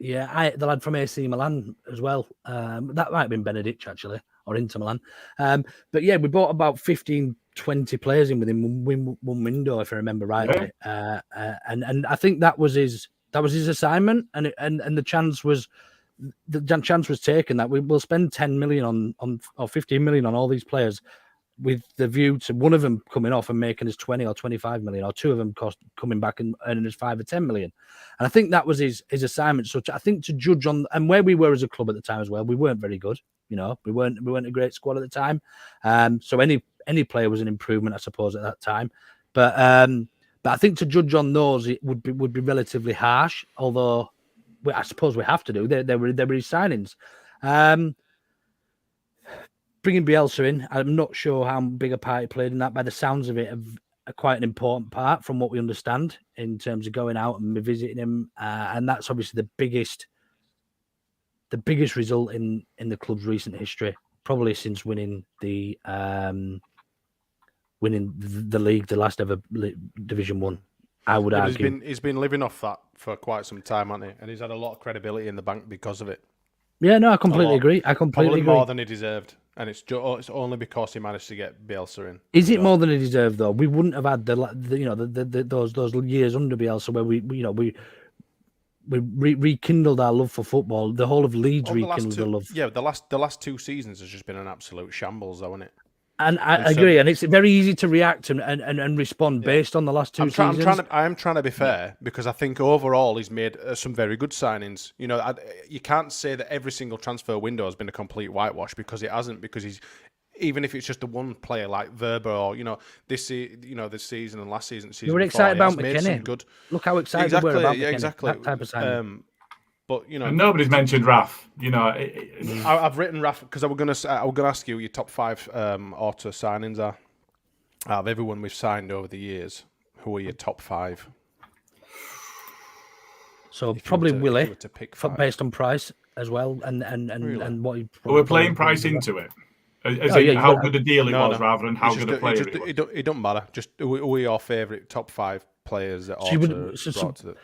the lad from AC Milan as well. That might have been Benedict actually, or Inter Milan. But yeah, we bought about 15, 20 players in within one window, if I remember rightly. Yeah. And I think that was his assignment, and the chance was. The chance was taken that we will spend 10 million on or 15 million on all these players, with the view to one of them coming off and making us 20 or 25 million, or two of them coming back and earning us 5 or 10 million. And I think that was his assignment. So I think to judge on and where we were as a club at the time as well, we weren't very good. We weren't a great squad at the time. So any player was an improvement, I suppose, at that time. But I think to judge on those, it would be relatively harsh, although. I suppose we have to do. They were his signings. Bringing Bielsa in, I'm not sure how big a part he played in that. By the sounds of it, quite an important part from what we understand in terms of going out and visiting him, and that's obviously the biggest result in the club's recent history, probably since winning the winning the league, the last ever Division 1. I would argue. He's been living off that for quite some time, hasn't he? And he's had a lot of credibility in the bank because of it. Yeah, no, I completely agree. Probably more than he deserved, and it's only because he managed to get Bielsa in. Is it more than he deserved though? We wouldn't have had those years under Bielsa where we rekindled our love for football. The whole of Leeds rekindled the love. Yeah, the last 2 seasons has just been an absolute shambles, though, isn't it? And I agree, and it's very easy to react and respond based on the last 2 seasons. I am trying to be fair because I think overall he's made some very good signings. You know, you can't say that every single transfer window has been a complete whitewash because it hasn't. Because he's even if it's just the one player like Verba or this season and last season. You were excited about McKennie. Good. Look how excited we were about McKennie. Exactly. That type of signing. But and nobody's mentioned Raf. I've written Raf because I was gonna ask you your top 5 Orta signings are. Out of everyone we've signed over the years, who are your top 5? So probably Willie, based on price as well, and what he. We're playing price into it. How good a deal it was, rather than how good a player it was. It doesn't matter. Just who are your favourite top 5 players that Orta brought to the...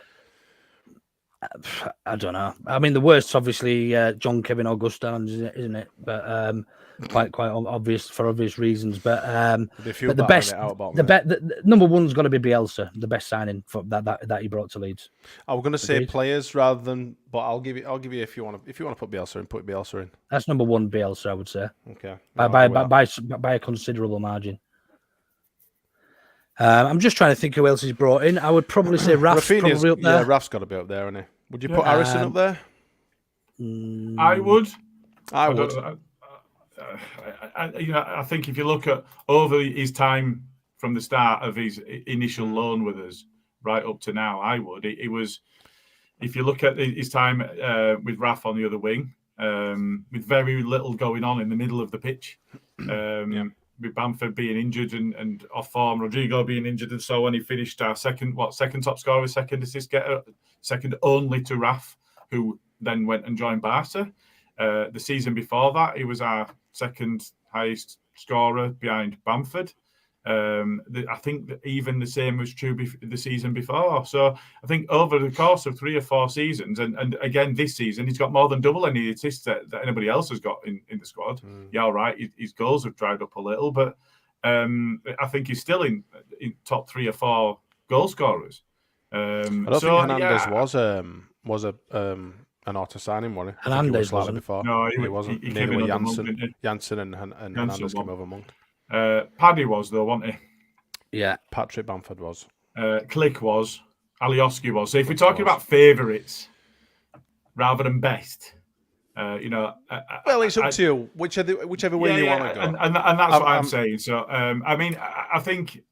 I don't know. I mean, the worst's obviously John Kevin Augustin, isn't it? But quite obvious for obvious reasons. But the best, the number one's got to be Bielsa, the best signing for that he brought to Leeds. I was going to say players rather than, but I'll give you if you want to put Bielsa in, put Bielsa in. That's number one, Bielsa, I would say. Okay, by a considerable margin. I'm just trying to think who else he's brought in. I would probably say Raf's probably up there. Yeah, Raf's got to be up there, isn't he? Would you put Harrison up there? I would. I would. I think if you look at over his time from the start of his initial loan with us right up to now, I would. It was, if you look at his time with Raf on the other wing, with very little going on in the middle of the pitch. With Bamford being injured and off form, Rodrigo being injured, and so on, he finished our second top scorer, second assist getter, second only to Raf, who then went and joined Barca. The season before that, he was our second highest scorer behind Bamford. I think that even the same was true the season before. So I think over the course of 3 or 4 seasons, and again this season, he's got more than double any assists that anybody else has got in the squad. Yeah, all right, his goals have dried up a little, but I think he's still in top 3 or 4 goal scorers. I don't think Hernandez was an Orta signing, was he? Hernandez wasn't. Before. No, he wasn't. He Neither were Janssen and Hernandez came over Monk. Paddy was though, wasn't he? Yeah. Patrick Bamford was. Click was. Alioski was. So if we're talking about favourites rather than best, well, it's up to you. Whichever way you want to go. And that's what I'm saying. So I mean, I think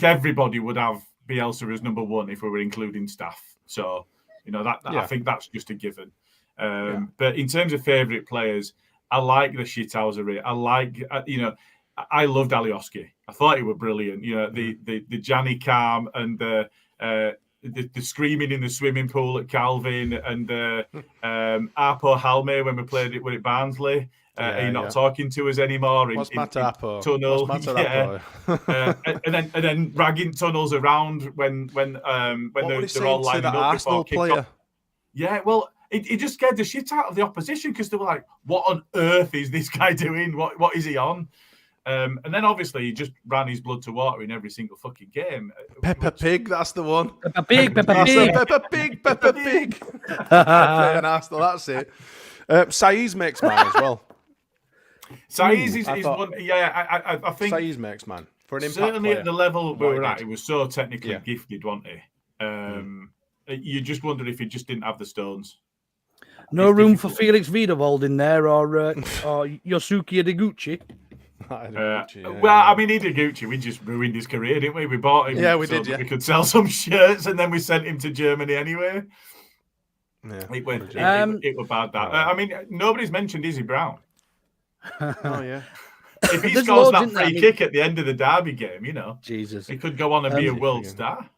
everybody would have Bielsa as number one if we were including staff. So I think that's just a given. But in terms of favourite players, I like the shithousery. I like I loved Alioski. I thought he was brilliant. The Gianni Calm and the screaming in the swimming pool at Calvin and Arpo Halme when we played it with Barnsley. He's not talking to us anymore. What's Matt Arpo? Tunnel. And then ragging Tunnels around when they're all lining up Arsenal before kickoff. Yeah, well, it just scared the shit out of the opposition because they were like, "What on earth is this guy doing? What is he on?" And then obviously he just ran his blood to water in every single fucking game. Peppa Pig, that's the one. Peppa Pig. Peppa Pig. And Arsenal, that's it. Saiz makes mine as well. Saiz is one. Yeah, I think Saiz makes man for an impact certainly player. At the level we were at, he was so technically gifted, wasn't he? You just wondered if he just didn't have the stones. No room for Felix Wiedewald in there or Yosuke Ideguchi. Well, I mean, Ideguchi, we just ruined his career, didn't we? We bought him we did, we could sell some shirts, and then we sent him to Germany anyway. Yeah, it was bad, that. I mean, nobody's mentioned Izzy Brown. Oh, yeah. If he scores that free kick at the end of the derby game, Jesus, he could go on and be a world star.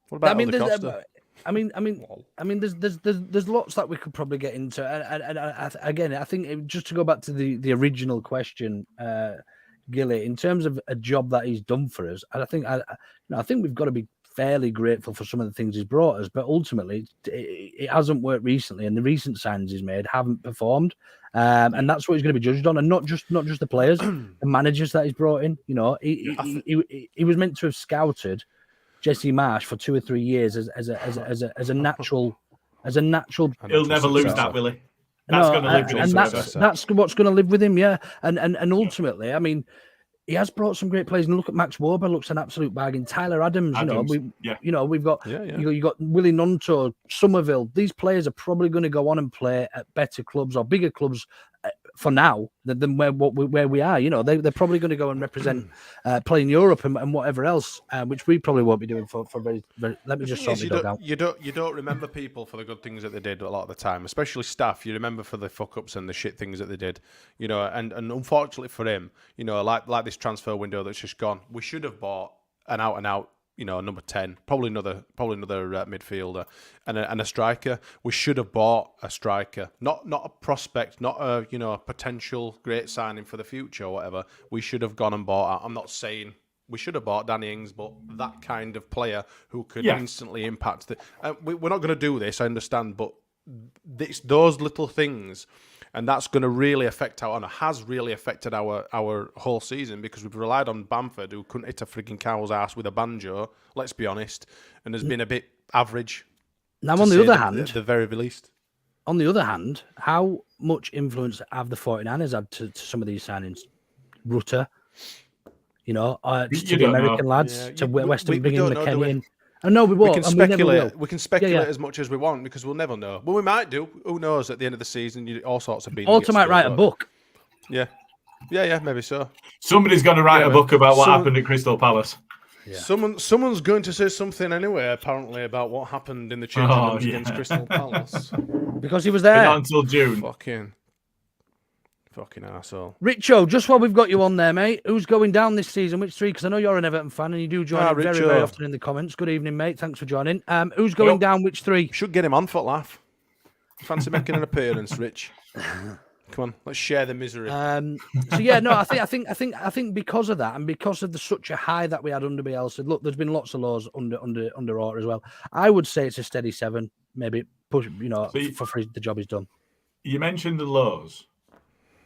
What about Costa? There's lots that we could probably get into, and again, I think just to go back to the original question, Gilly, in terms of a job that he's done for us, and I think we've got to be fairly grateful for some of the things he's brought us. But ultimately, it hasn't worked recently, and the recent signs he's made haven't performed. And that's what he's going to be judged on, and not just the players, the managers that he's brought in. You know, he was meant to have scouted Jesse Marsh for 2 or 3 years as a natural. He'll never lose that, will he? That's going to live with him. And that's what's going to live with him, yeah. And ultimately, I mean, he has brought some great players. And look at Max Wober, looks an absolute bargain. Tyler Adams, we've got you got Willie Nunto, Somerville. These players are probably going to go on and play at better clubs or bigger clubs for now than where we are. You know, they're probably going to go and represent play in Europe and whatever else, which we probably won't be doing for very, very. Let me just sort my dog out. You don't remember people for the good things that they did a lot of the time, especially staff. You remember for the fuck ups and the shit things that they did. You know, and unfortunately for him, you know, like this transfer window that's just gone, we should have bought an out and out, you know, number 10, probably another midfielder and a striker. We should have bought a striker, not a prospect, not a, you know, a potential great signing for the future or whatever. We should have gone and bought. I'm not saying we should have bought Danny Ings, but that kind of player who could instantly impact the. We're not going to do this, I understand, but it's those little things. And that's going to really affect has really affected our whole season, because we've relied on Bamford, who couldn't hit a freaking cow's ass with a banjo, let's be honest, and has been a bit average. Now, on the other hand, at the very least. On the other hand, how much influence have the 49ers had to some of these signings? Rutter, you know, to the American lads, to Weston bringing McKenny in. No, we won't. We can speculate. We can speculate as much as we want, because we'll never know. Well, we might do. Who knows? At the end of the season, all sorts of beans. Orta might write a book. Yeah, maybe so. Somebody's going to write a book about what happened at Crystal Palace. Yeah. Someone's going to say something anyway, apparently, about what happened in the changing rooms against Crystal Palace, because he was there. Not until June. Fucking arsehole. Richo, just while we've got you on there, mate, who's going down this season? Which 3? Because I know you're an Everton fan and you do join in very, very often in the comments. Good evening, mate. Thanks for joining. Who's going down? Which 3? Should get him on for laugh. Fancy making an appearance, Rich. Come on, let's share the misery. So yeah, no, I think because of that, and because of such a high that we had under Bielsa. Look, there's been lots of lows under Orta as well. I would say it's a steady 7, maybe push. You know, for free, the job is done. You mentioned the lows.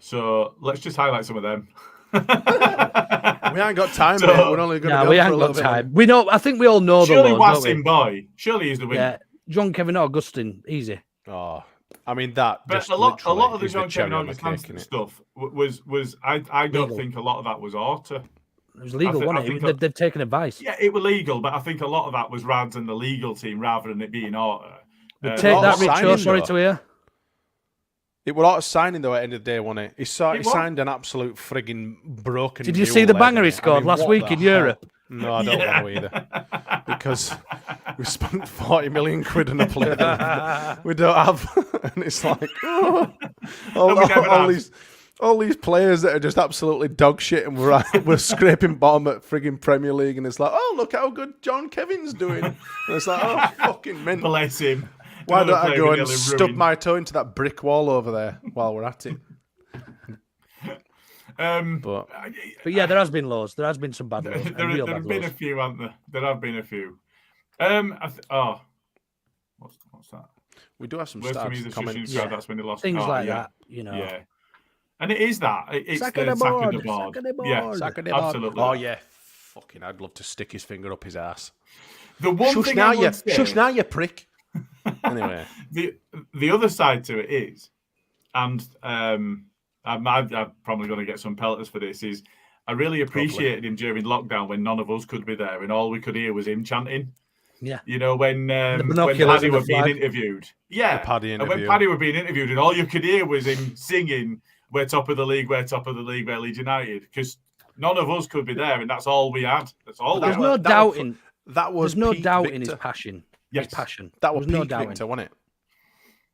So let's just highlight some of them. We ain't got time, mate. We're only going to go we for ain't a got little time. bit. We know. I think we all know Surely the lows, Wassim Boy. Surely he's the winner. Yeah, John Kevin Augustine, easy. Oh, I mean that. But a lot of the John Kevin Augustine stuff was. I don't think a lot of that was Orta. It was legal, wasn't it? They've taken advice. Yeah, it was legal, but I think a lot of that was Rads and the legal team rather than it being Orta. Take that, Richo. Sorry to hear. It was Orta's signing, though, at the end of the day, wasn't it? He signed an absolute frigging broken. Did you see the banger he scored last week in Europe? No, I don't want to either. Because we spent 40 million quid on a player we don't have. And it's like, all these players that are just absolutely dog shit, and we're scraping bottom at frigging Premier League, and it's like, oh, look how good John Kevin's doing. And it's like, oh, fucking mental. Bless him. Why don't I go and stub my toe into that brick wall over there while we're at it? But yeah, there has been lows. There has been some bad lows. There have been a few, haven't there? There have been a few. What's that? We do have some stats, comments. That's when they lost. Things like that, you know. Yeah. And it is that. It's sack the of the sack board. of the board. Sack of the board. Yeah, Sack of the board. Absolutely. Oh, yeah. Fucking, I'd love to stick his finger up his ass. The one shush thing now, I would say, shush now, you prick. Anyway. The other side to it is, and I'm probably going to get some pelters for this, is I really appreciated him during lockdown when none of us could be there and all we could hear was him chanting. Yeah. You know, when Paddy were being interviewed. Yeah. And when Paddy were being interviewed and all you could hear was him singing, we're top of the league, we're Leeds United. Because none of us could be there and that's all we had. That's all There's we no had. doubting. There's no doubt in his passion. Yes. His passion. That was no peak doubt Victor, wasn't it?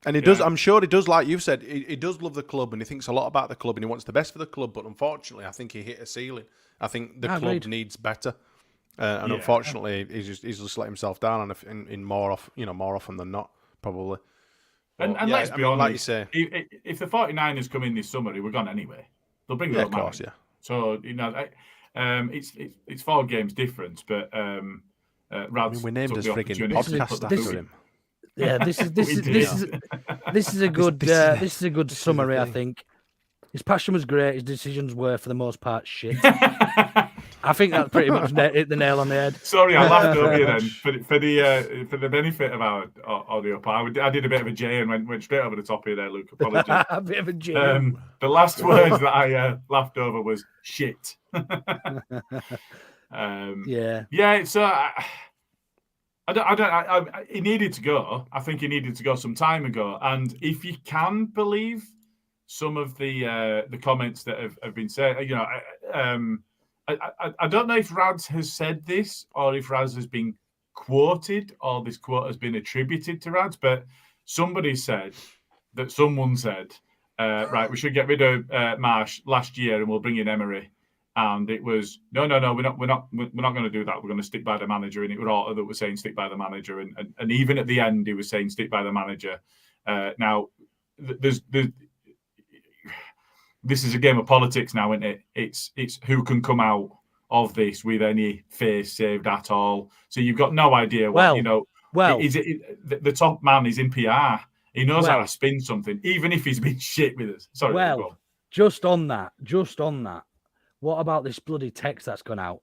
And he does, I'm sure he does, like you've said, he does love the club and he thinks a lot about the club and he wants the best for the club. But unfortunately, I think he hit a ceiling. I think the club needs better. And unfortunately, he's just let himself down in more often than not, probably. But, and let's be honest, like you say, if the 49ers come in this summer, we're gone anyway. They'll bring their own manager. So it's 4 games difference, but Rad's we named took us the frigging opportunity to podcast put the after boot in. him. Yeah, this is a good this is a good summary. I think his passion was great. His decisions were, for the most part, shit. I think that pretty much hit the nail on the head. Sorry, I laughed over you then for the benefit of our audio. I did a bit of a J and went straight over the top of you there, Luke. Apologies. A bit of a J. The last words that I laughed over was shit. Yeah. It's he needed to go. I think he needed to go some time ago. And if you can believe some of the comments that have been said, I don't know if Rads has said this or if Rads has been quoted or this quote has been attributed to Rads, but someone said, right, we should get rid of Marsh last year and we'll bring in Emery. And it was no, we're not going to do that. We're going to stick by the manager. And it was Orta that was saying stick by the manager. And even at the end, he was saying stick by the manager. Now, this is a game of politics now, isn't it? It's who can come out of this with any face saved at all. So you've got no idea what is it. The top man is in PR. He knows how to spin something, even if he's been shit with us. Sorry. Just on that. What about this bloody text that's gone out?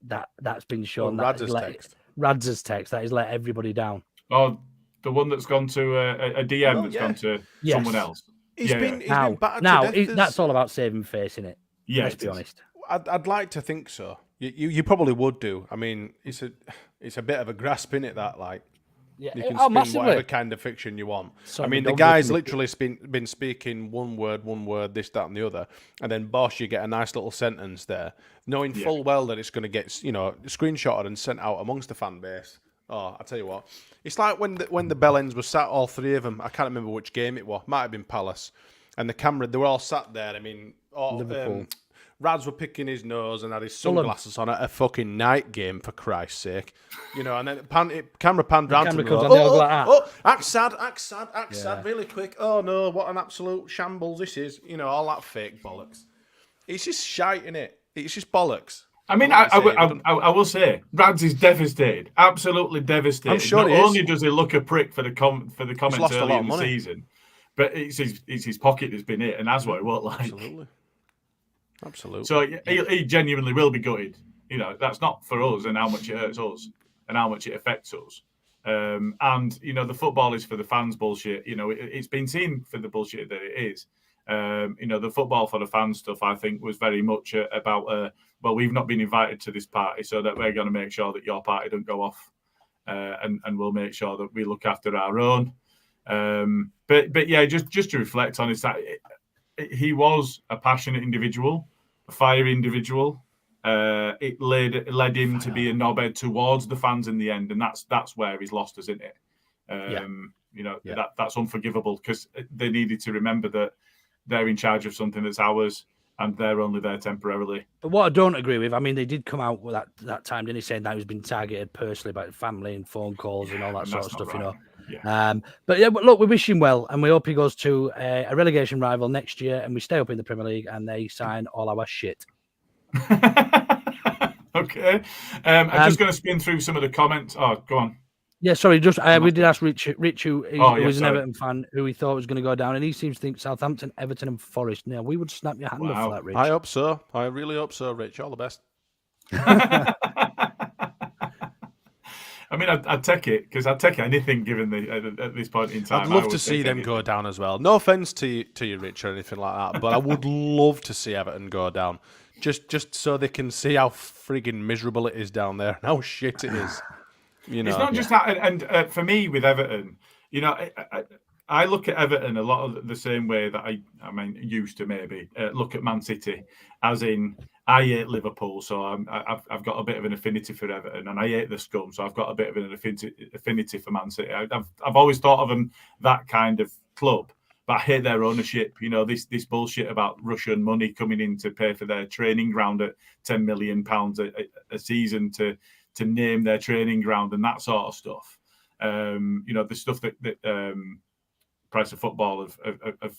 That's been shown. Rads' text that has let everybody down. Oh, the one that's gone to a DM gone to someone else. He's been battered to death. That's all about saving face, isn't it? Yeah, let's be honest. I'd like to think so. You probably would do. I mean, it's a bit of a grasp in it that you can spin whatever kind of fiction you want. I mean, the guy's literally been speaking one word, this, that, and the other, and then Bosch, you get a nice little sentence there, knowing full well that it's going to get screenshotted and sent out amongst the fan base. Oh, I tell you what, it's like when the Bellends were sat, all 3 of them. I can't remember which game it was. Might have been Palace, and the camera. They were all sat there. I mean, Rads were picking his nose and had his sunglasses on at a fucking night game, for Christ's sake. And then camera panned round to me. Aksad, really quick. Oh no, what an absolute shambles this is. All that fake bollocks. It's just shite, innit? It's just bollocks. I mean, I will say, Rads is devastated, absolutely devastated. I'm sure Not only does he look a prick for the comments early in the season, but it's his pocket that's been hit, and that's what it won't like. Absolutely. So he genuinely will be gutted. That's not for us and how much it hurts us and how much it affects us. And the football is for the fans bullshit. It's been seen for the bullshit that it is. The football for the fans stuff, I think, was very much about, we've not been invited to this party, so that we're going to make sure that your party don't go off, and we'll make sure that we look after our own. But yeah, just to reflect on it, that he was a passionate individual, a fiery individual. It led him to be a knobhead towards the fans in the end, and that's where he's lost us, isn't it? That's unforgivable, because they needed to remember that they're in charge of something that's ours, and they're only there temporarily. But what I don't agree with, I mean, they did come out with that time, didn't he, saying that he was being targeted personally by family and phone calls and all that sort of stuff, right. But look, we wish him well, and we hope he goes to a relegation rival next year, and we stay up in the Premier League, and they sign all our shit. Okay. I'm just going to spin through some of the comments. Oh, go on. Yeah, sorry. We did ask Rich, who was an Everton fan, who he thought was going to go down, and he seems to think Southampton, Everton, and Forest. Now, we would snap your hand off for that, Rich. I hope so. I really hope so, Rich. All the best. I mean, I'd take it, because I'd take anything given at this point in time. I'd love to see them go down as well. No offence to you, Rich, or anything like that, but I would love to see Everton go down, just so they can see how frigging miserable it is down there and how shit it is. It's not just that, and for me with Everton, I look at Everton a lot of the same way that I used to maybe look at Man City, as in I hate Liverpool, so I've got a bit of an affinity for Everton, and I hate the scum, so I've got a bit of an affinity for Man City. I've always thought of them that kind of club, but I hate their ownership. This bullshit about Russian money coming in to pay for their training ground at £10 million a season to name their training ground and that sort of stuff. The stuff that Price of Football have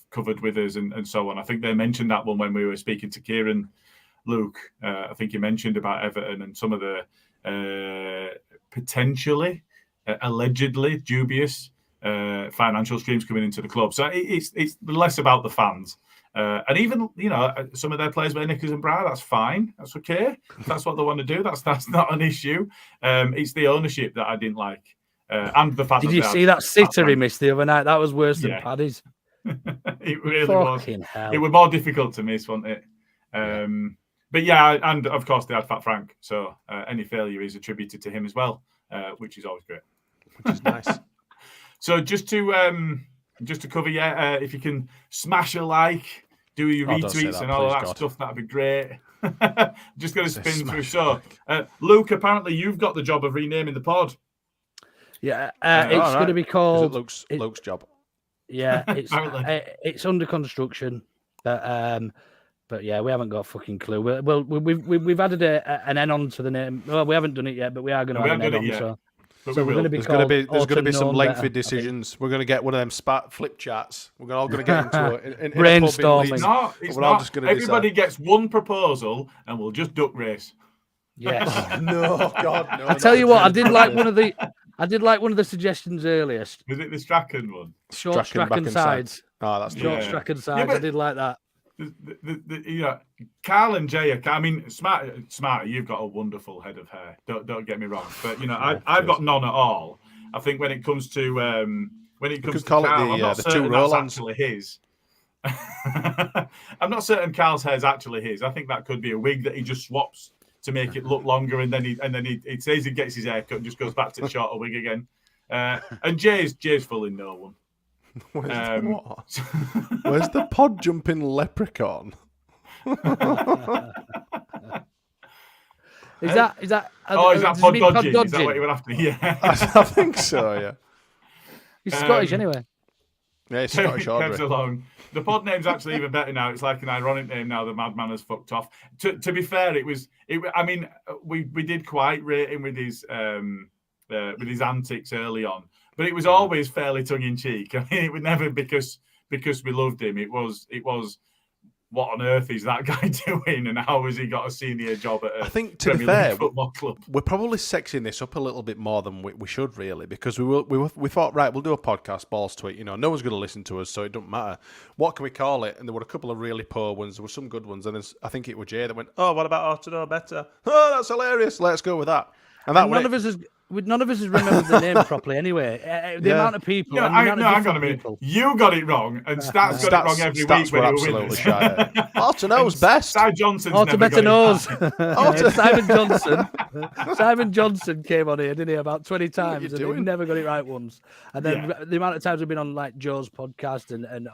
covered with us and so on. I think they mentioned that one when we were speaking to Kieran Luke. I think he mentioned about Everton and some of the potentially, allegedly dubious financial streams coming into the club. So it's less about the fans. And even, some of their players wear knickers and bra, that's fine. That's okay. If that's what they want to do, that's not an issue. It's the ownership that I didn't like. And the fact Did you see that sitter he missed the other night? That was worse than Paddy's. It really Fucking was. hell. It was more difficult to miss, wasn't it? But yeah, and of course they had Fat Frank. So any failure is attributed to him as well, which is always great. Which is nice. So just to cover, if you can smash a like, do your retweets and all that stuff, that'd be great. Just going to spin through. So, Luke, apparently you've got the job of renaming the pod. Yeah, it's going to be called Luke's job. Yeah, it's under construction, but yeah, we haven't got a fucking clue. We've added an N on to the name. Well, we haven't done it yet, but we are going to add an N on. So we're going to be. There's going to be some lengthy decisions. We're going to get one of them flip charts. We're all going to get into it. Brainstorming. It's not. Everybody gets one proposal, and we'll just duck race. Yes. No, God, no. I tell you what, I did like one of the suggestions earlier. Was it the Strachan one? Short Strachan sides. Oh, that's short Strachan sides. I did like that. Carl and Jay. I mean, Smarty, you've got a wonderful head of hair. Don't get me wrong, but I've got none at all. I think when it comes to Carl, I'm not certain that's actually his. I'm not certain Carl's hair is actually his. I think that could be a wig that he just swaps to make it look longer, and then he says he gets his hair cut and just goes back to the shorter wig again. And Jay's fooling no one. Where's the pod jumping leprechaun? Is that? Is that pod dodging? Is that what you were after? Yeah, I think so. Yeah, he's Scottish anyway. Yeah, he's Scottish. Along. The pod name's actually even better now. It's like an ironic name now. The madman has fucked off. To be fair, it was. I mean, we did quite rate him with his antics early on. But it was always fairly tongue-in-cheek. I mean, it was never because we loved him. It was what on earth is that guy doing, and how has he got a senior job at I think, to Premier be fair, League football club? We're probably sexing this up a little bit more than we should, really, because we thought, right, we'll do a podcast, balls to it. No one's going to listen to us, so it doesn't matter. What can we call it? And there were a couple of really poor ones. There were some good ones. And I think it was Jay that went, oh, what about Orta No Better? Oh, that's hilarious. Let's go with that. And none of us has remembered the name properly anyway. The amount of people. Hang on a minute. You got it wrong, and Stats got it wrong every week when he was with us. Orta knows best. Cy Johnson's Orta never better knows. Simon Simon Johnson came on here, didn't he, about 20 times, and he never got it right once. And then the amount of times we've been on like Joe's podcast and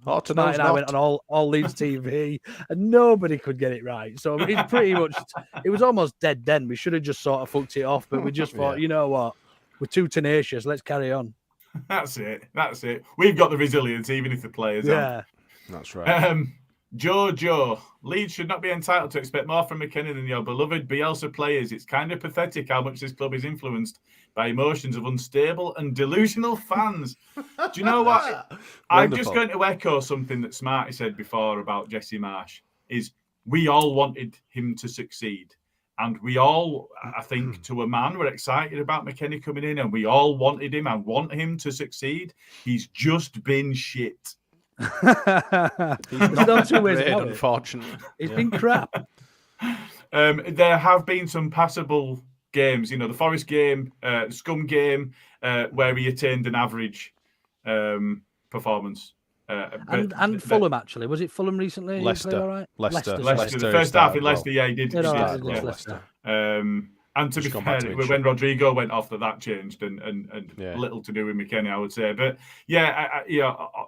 Orta Matt and I went on all Leeds TV, and nobody could get it right. So it's pretty much, it was almost dead then. We should have just sort of fucked it off, but we just thought, you know what, we're too tenacious. Let's carry on. That's it. We've got the resilience, even if the players aren't. That's right. Joe, Leeds should not be entitled to expect more from McKenna than your beloved Bielsa players. It's kind of pathetic how much this club is influenced by emotions of unstable and delusional fans. Do you know what? I'm just going to echo something that Smarty said before about Jesse Marsh, is we all wanted him to succeed. And we all, I think, to a man, were excited about McKenna coming in, and we all wanted him and want him to succeed. He's just been shit. He's done 2 ways, unfortunately. It's been crap. There have been some passable games, the Forest game, Scum game, where he attained an average perforance. And Fulham, actually. Was it Fulham recently? Leicester. All right? Leicester. The first half in Leicester, he did. Leicester. And to be fair, when Rodrigo went off, that changed, and little to do with McKenna, I would say. But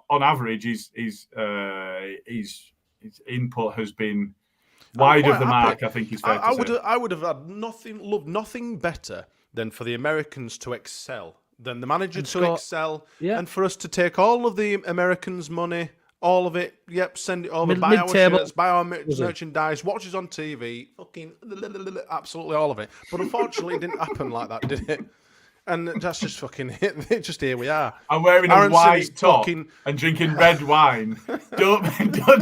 on average, his input has been wide of the mark. I think he's fair to say. I would have loved nothing better than for the Americans to excel, than the manager to excel, and for us to take all of the Americans' money. All of it, send it over, buy our shirts, buy our merchandise, watch us on TV, fucking absolutely all of it. But unfortunately, it didn't happen like that, did it? And that's just fucking it. Just here we are. I'm wearing Aronson a white is top fucking- and drinking red wine. Don't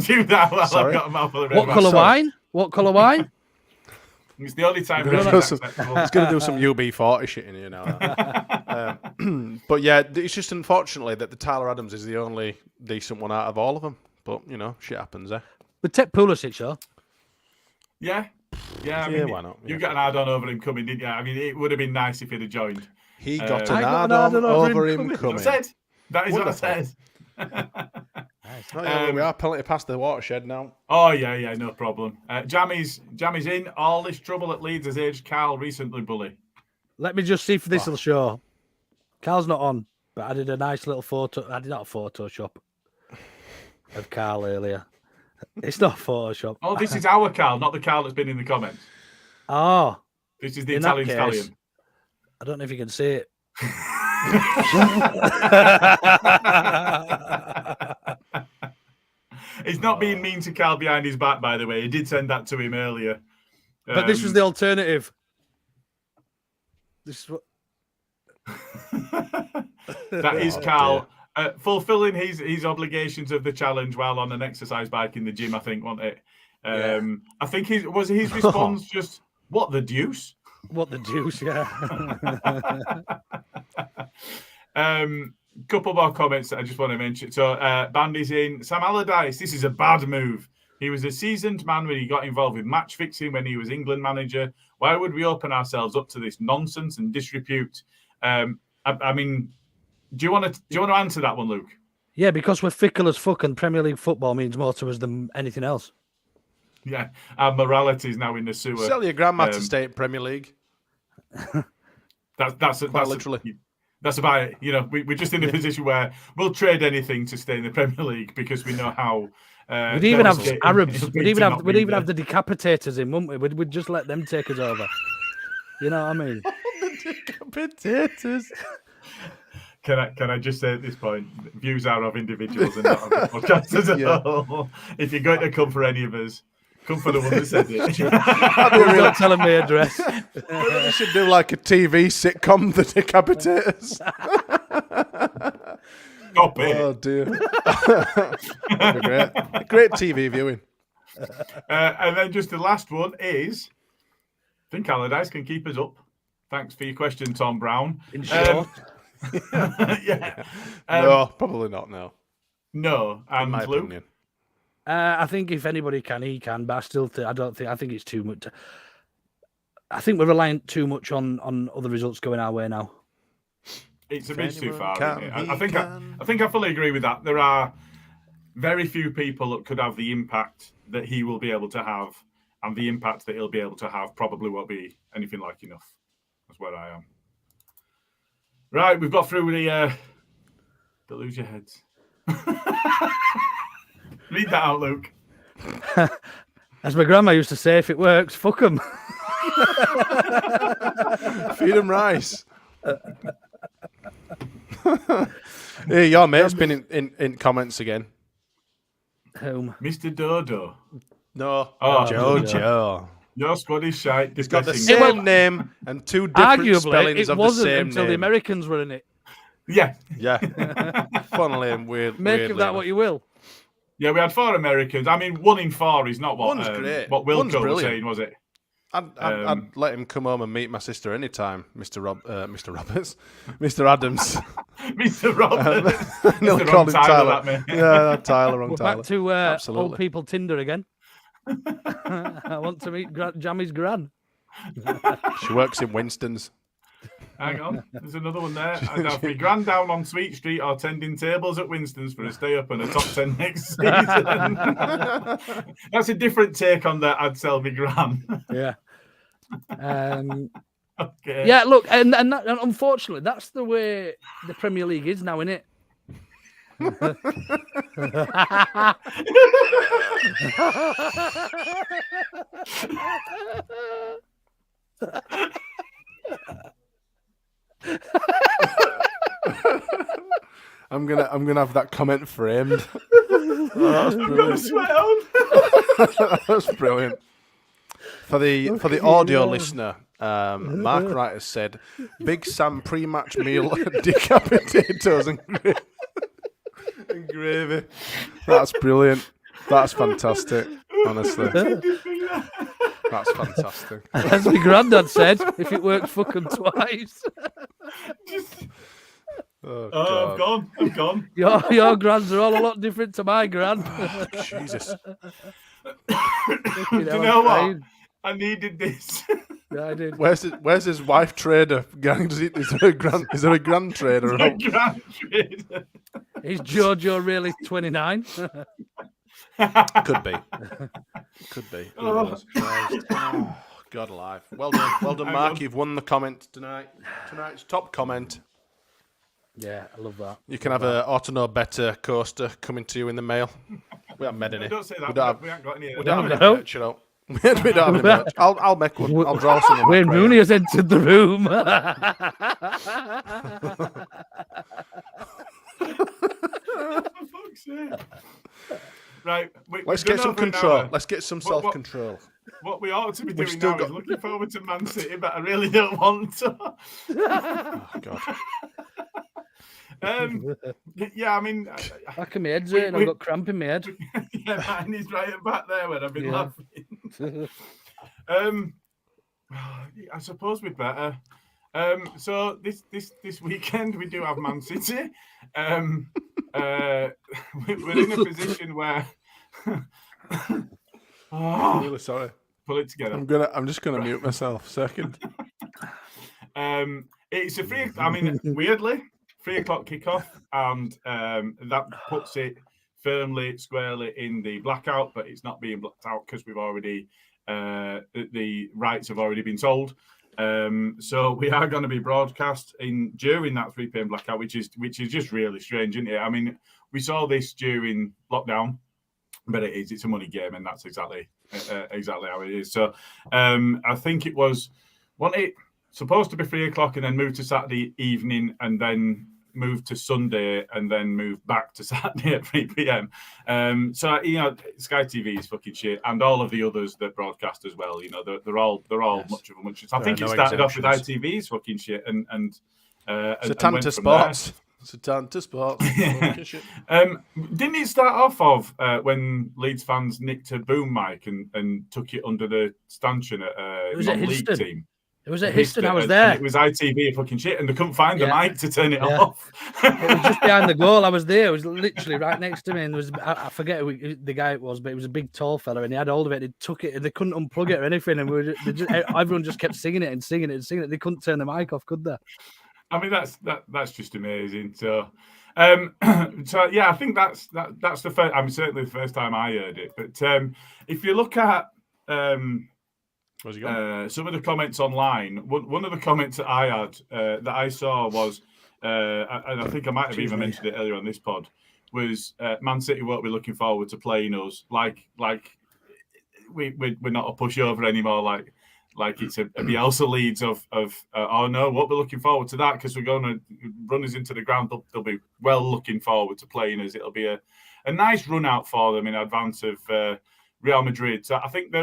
do that while Sorry? I've got a mouthful of red What wine. colour sorry. wine? What colour wine? It's the only time Gonna red do is some- acceptable. It's going to do some UB40 shit in here now. But yeah, it's just unfortunately that the Tyler Adams is the only decent one out of all of them. But, you know, shit happens, eh? But take Pulisic, though. Yeah. I mean, why not? You Yeah. got an add-on over him coming, didn't you? I mean, it would have been nice if he'd have joined. He got I an got an add-on add-on over over him him coming. I coming. said. That is what I Wonderful. said. Oh, yeah, we are penalty past the watershed now. Oh, yeah, no problem. Jammy's in. All this trouble at Leeds has aged Carl recently, bully. Let me just see if this will show. Carl's not on, but I did a nice little photo. I did not a Photoshop of Carl earlier. It's not Photoshop. Oh, this is our Carl, not the Carl that's been in the comments. Oh, This is the In that Italian case- stallion. I don't know if you can see it. He's not being mean to Carl behind his back, by the way. He did send that to him earlier. But this was the alternative. This is what. That is Carl fulfilling his obligations of the challenge while on an exercise bike in the gym, I think, wasn't it? I think his response just, what the deuce? What the deuce, yeah. Couple more comments that I just want to mention. So, Bandy's in. Sam Allardyce, this is a bad move. He was a seasoned man when he got involved with match fixing when he was England manager. Why would we open ourselves up to this nonsense and disrepute? I mean, do you want to answer that one, Luke? Yeah, because we're fickle as fuck and Premier League football means more to us than anything else. Yeah, our morality is now in the sewer. Sell your grandma to stay in Premier League. That's literally. That's about it. You know, we're just in a position where we'll trade anything to stay in the Premier League because we know how. We'd even have devastating Arabs. it'll be We'd even to have. not We'd be even have there. the decapitators in, wouldn't we? We'd just let them take us over. You know what I mean? Potatoes. Can I just say at this point, views are of individuals and not of the podcast as a Yeah. whole. If you're going to come for any of us, come for the one that said it. Don't tell them my address. We should do like a TV sitcom, The Decapitators. Stop it. Oh dear. That'd be great. Great TV viewing. And then just the last one is, I think Allardyce can keep us up. Thanks for your question, Tom Brown. In short, Yeah. No, probably not. No, No. in And my Luke? opinion. I think if anybody can, he can. But I still, I don't think. I think it's too much. I think we're relying too much on other results going our way now. It's a If bit too anyone far. can, Isn't it? he I think can. I think I fully agree with that. There are very few people that could have the impact that he will be able to have, and the impact that he'll be able to have probably won't be anything like enough. That's where I am. Right, we've got through the lose your heads. Read that out, Luke. As my grandma used to say, if it works, fuck them. Feed them rice. Hey, your mate's been in comments again. Whom? Mr. Dodo. No, Oh, Jojo. Your squad is shite. He's got the Depressing. same name and two different Arguably, spellings it of the wasn't same until name. the Americans were in it. Yeah. Yeah. Funnily and weird. Make weirdly of that enough. what you will. Yeah, we had 4 Americans. I mean, 1 in 4 is not what One's great. what One's Wilco was brilliant. saying, was it? I'd let him come home and meet my sister anytime, Mr. Roberts, Mr. Adams. Mr. Robert. He'll Mr. call Wrong him Tyler, Tyler. that man. Yeah, Tyler, wrong We're Tyler. back to Absolutely. old people Tinder again. I want to meet Jammy's gran. She works in Winston's. Hang on, there's another one there. I'd have my grand down on Sweet Street or tending tables at Winston's for a stay up and a top 10 next season. That's a different take on that. I'd sell my gran. Yeah. Okay. Yeah, look, and unfortunately, that's the way the Premier League is now, isn't it? I'm gonna have that comment framed. I'm gonna sweat on. That's brilliant. For the audio listener, Mark Wright has said, Big Sam pre-match meal, decapitatos and gravy. That's brilliant. That's fantastic, honestly. That's fantastic. As my granddad said, if it works, fuck 'em twice. Oh, Oh, God. I'm gone. Your grands are all a lot different to my grand. Jesus. Do you know what? I needed this. Yeah, I did. Where's his wife trader? Is there a grand trader? A grand trader. Is Jojo really 29? Could be. Who knows? Oh, God alive. Well done, Mark. You've won the comment tonight. Tonight's top comment. Yeah, I love that. You can have a Orta No Better coaster coming to you in the mail. We haven't made any. Don't say that. We haven't got any. We don't have any merch, you know. We don't have any merch. I'll make one. I'll draw some. Wayne Rooney has entered the room. For fuck's sake. Right. Let's get some control. Let's get some self-control. What we ought to be doing now is looking forward to Man City, but I really don't want to. Oh, God. Yeah, I mean, Back of my head's hurting. I've got cramp in my head. Yeah, mine is right back there where I've been laughing. I suppose we'd better. So this weekend we do have Man City. We're in a position where. I'm really sorry. Pull it together. I'm just gonna mute myself. Second. It's a weirdly 3:00 kickoff, and that puts it firmly, squarely in the blackout. But it's not being blacked out because we've already the rights have already been sold. So we are going to be broadcast during that 3 p.m. blackout, which is just really strange, isn't it? I mean, we saw this during lockdown, but it's a money game, and that's exactly how it is. So I think it was supposed to be 3:00 and then move to Saturday evening, and then move to Sunday, and then move back to Saturday at 3 p.m. So Sky TV is fucking shit, and all of the others that broadcast as well. They're all yes. much of a much. I think it started off with ITV's fucking shit, and Satanta Sports. Satanta Sports. Didn't it start off of when Leeds fans nicked a boom mic and took it under the stanchion at a non-league team? It was at Histon. I was there. It was ITV fucking shit, and they couldn't find the mic to turn it off. It was just behind the goal. I was there. It was literally right next to me, and there was I forget who the guy it was, but it was a big, tall fella, and he had hold of it. And he took it, and they couldn't unplug it or anything, and everyone just kept singing it and singing it and singing it. They couldn't turn the mic off, could they? I mean, that's just amazing. So, yeah, I think that's the first. I mean, certainly the first time I heard it. But if you look at some of the comments online, one of the comments that I had that I saw was, and I think I might have even mentioned it earlier on this pod, was Man City won't be looking forward to playing us like we're not a pushover anymore. Like it's a Bielsa Leeds of oh no, won't be looking forward to that because we're going to run us into the ground. They'll be well looking forward to playing us. It'll be a nice run out for them in advance of Real Madrid. So I think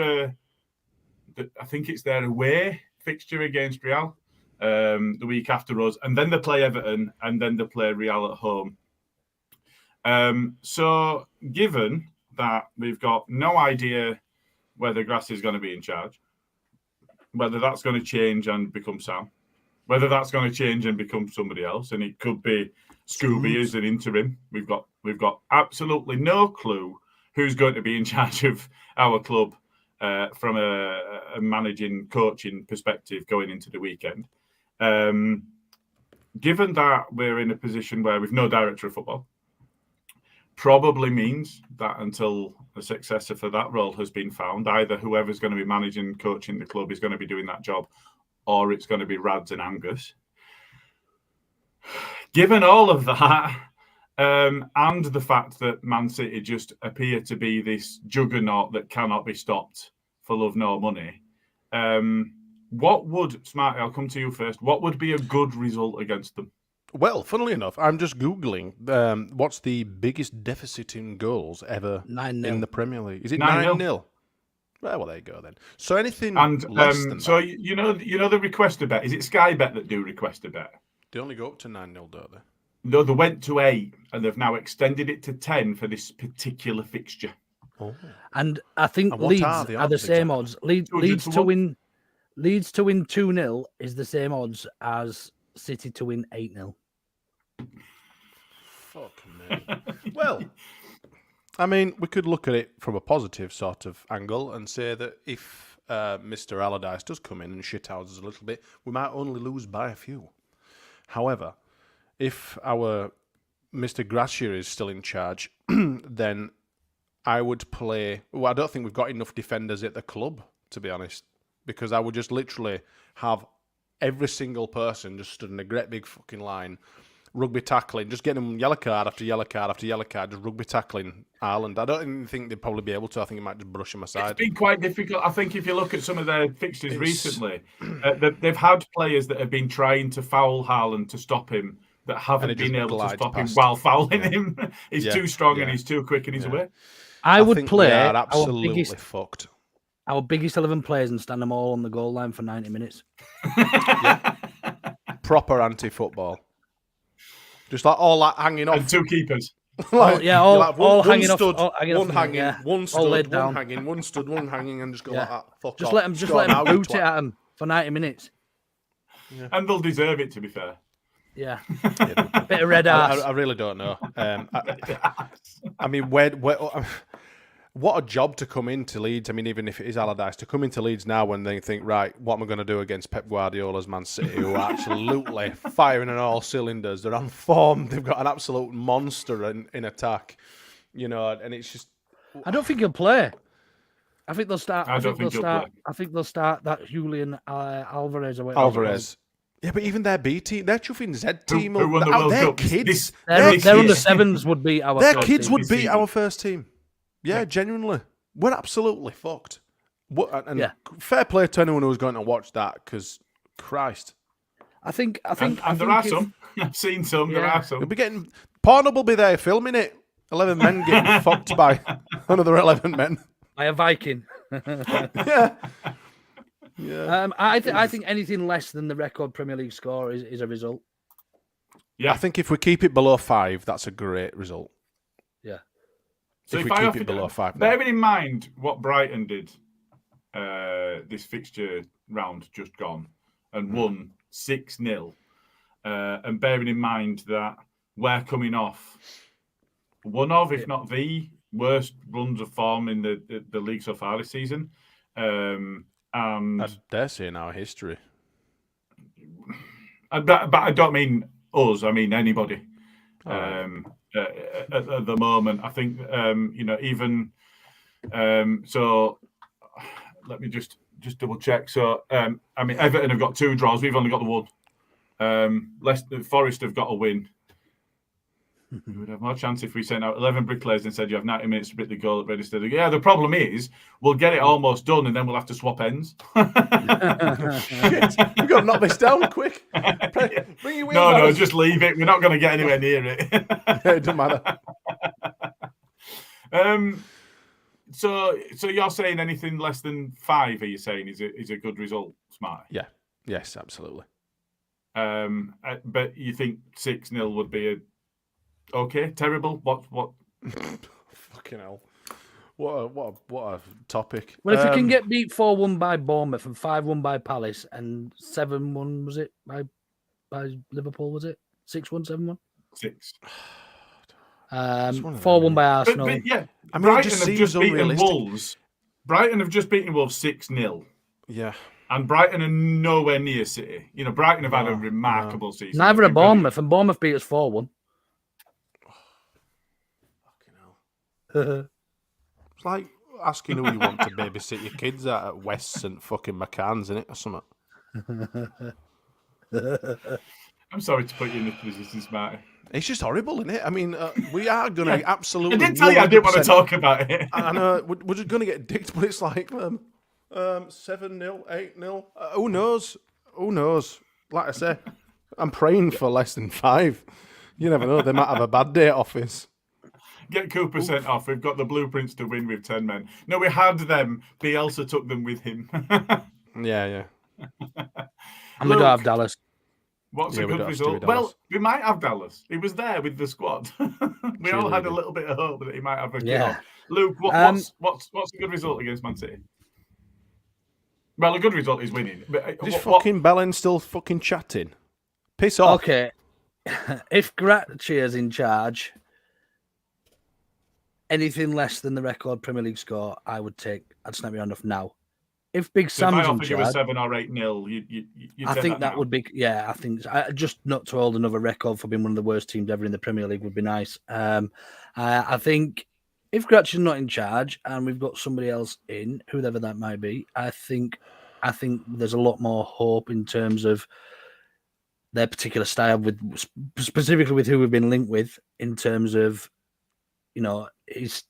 it's their away fixture against Real the week after us, and then they play Everton, and then they play Real at home. So given that we've got no idea whether Grass is going to be in charge, whether that's going to change and become Sam, whether that's going to change and become somebody else, and it could be Scooby as an interim. We've got absolutely no clue who's going to be in charge of our club from a managing, coaching perspective going into the weekend. Given that we're in a position where we've no director of football, probably means that until a successor for that role has been found, either whoever's going to be managing and coaching the club is going to be doing that job, or it's going to be Rads and Angus. Given all of that, and the fact that Man City just appear to be this juggernaut that cannot be stopped for love nor money, what would, Smarty, I'll come to you first, what would be a good result against them? Well, funnily enough, I'm just Googling what's the biggest deficit in goals ever 9-0. in the Premier League. Is it 9-0? 9-0? Well, there you go then. So anything And less than so that, you know the request a bet. Is it Sky Bet that do request a bet? they only go up to 9-0, don't they? No, they went to 8, and they've now extended it to 10 for this particular fixture. Oh. And I think And what Leeds are are the the same exactly? odds. 200 Leeds to to 1. win. Leeds to win 2-0 is the same odds as City to win 8-0. Fuck me. Well, I mean, we could look at it from a positive sort of angle and say that if Mr. Allardyce does come in and shithouses a little bit, we might only lose by a few. However, if our Mr. Gracia is still in charge, then I would play... Well, I don't think we've got enough defenders at the club, to be honest, because I would just literally have every single person just stood in a great big fucking line, rugby tackling, just getting them yellow card after yellow card after yellow card, just rugby tackling Ireland. I don't even think they'd probably be able to. I think it might just brush them aside. It's been quite difficult. I think if you look at some of their fixtures recently, they've had players that have been trying to foul Haaland to stop him that haven't been able to stop him while fouling him. He's too strong and he's too quick and he's away. I would think play we are absolutely fucked. Our biggest 11 players and stand them all on the goal line for 90 minutes. Proper anti-football. Just like all that hanging off. And 2 keepers. All hanging off. Stood, All hanging one off. hanging, Yeah. one All stood, laid one down. hanging, one stood, one hanging, and just go like that. Fuck Just off. let them boot it at them for 90 minutes. Yeah. And they'll deserve it, to be fair. Yeah. Bit of red ass. I really don't know. I mean, what a job to come into Leeds. I mean, even if it is Allardyce, to come into Leeds now when they think, right, what am I going to do against Pep Guardiola's Man City, who are absolutely firing on all cylinders. They're on form. They've got an absolute monster in attack, you know, and it's just... I don't think he'll play. I think they'll start. I think they'll start that Julian Alvarez or whatever. Alvarez. Yeah, but even their B team, their chuffing Z team, who won the World their Cup? kids, Their under sevens would be our. Their first kids team. would beat our first team. Yeah, genuinely. We're absolutely fucked. Fair play to anyone who's going to watch that, because Christ. I think there are some. I've seen some. Yeah. There are some. You'll be getting... Pornhub will be there filming it. 11 men getting fucked by another 11 men. By a Viking. Yeah. Yeah. I think anything less than the record Premier League score is a result. Yeah. I think if we keep it below 5, that's a great result. Yeah. So if we I keep it below 5. Bearing in mind what Brighton did this fixture round just gone and won 6-0, and bearing in mind that we're coming off one of, if not the worst runs of form in the league so far this season. And I dare say in our history. But I don't mean us, I mean anybody. At the moment, I think, even... so let me just double check. So, Everton have got 2 draws. We've only got the 1. Forest have got a win. We would have more chance if we sent out 11 bricklayers and said you have 90 minutes to pick the goal at registered. Yeah, the problem is we'll get it almost done and then we'll have to swap ends. Shit, we've got to knock this down quick. Bring your No, just leave it. We're not going to get anywhere near it. Yeah, it doesn't matter. So you're saying anything less than 5? Are you saying is a good result, Smart? Yeah. Yes, absolutely. But you think 6-0 would be okay? Terrible? What? Fucking hell! What a topic. Well, if we can get beat 4-1 by Bournemouth and 5-1 by Palace and 7-1 was it by Liverpool? Was it 6-1, 7-1? 6. 4-1 by Arsenal. But yeah, I mean, Brighton have just beaten Wolves. Brighton have just beaten Wolves 6-0. Yeah. And Brighton are nowhere near City. You know, Brighton have had a remarkable season. Neither are Bournemouth, and Bournemouth beat us 4-1. Fucking hell. It's like asking who you want to babysit your kids at West St. fucking McCann's, innit, or something. I'm sorry to put you in this position, Smarty. It's just horrible, isn't it? I mean, we are going to absolutely... I did tell you I didn't want to talk about it. I know, we're just going to get dicked, but it's like 7-0, 8-0. Who knows? Who knows? Like I say, I'm praying for less than 5. You never know. They might have a bad day at office. Get Cooper sent off. We've got the blueprints to win with 10 men. No, we had them. Bielsa took them with him. Yeah. And we don't have Dallas. What's Yeah, a we good don't have result? Stewie Well, Dallas. we might have Dallas. He was there with the squad. We all had a Cheerleading. little bit of hope that he might have a Yeah. Luke, what's a good result against Man City? Well, a good result is winning. But Is fucking Bellin still fucking chatting? Piss off. Okay. If Gracchia's in charge, anything less than the record Premier League score, I'd snap your hand off now. If Big so if I Sam's in offered you a charge, 7 or 8-0, you'd I take think that now. would be, yeah, I think just not to hold another record for being one of the worst teams ever in the Premier League would be nice. I think if Gratchia's not in charge and we've got somebody else in, whoever that might be, I think there's a lot more hope in terms of their particular style, specifically with who we've been linked with, in terms of, his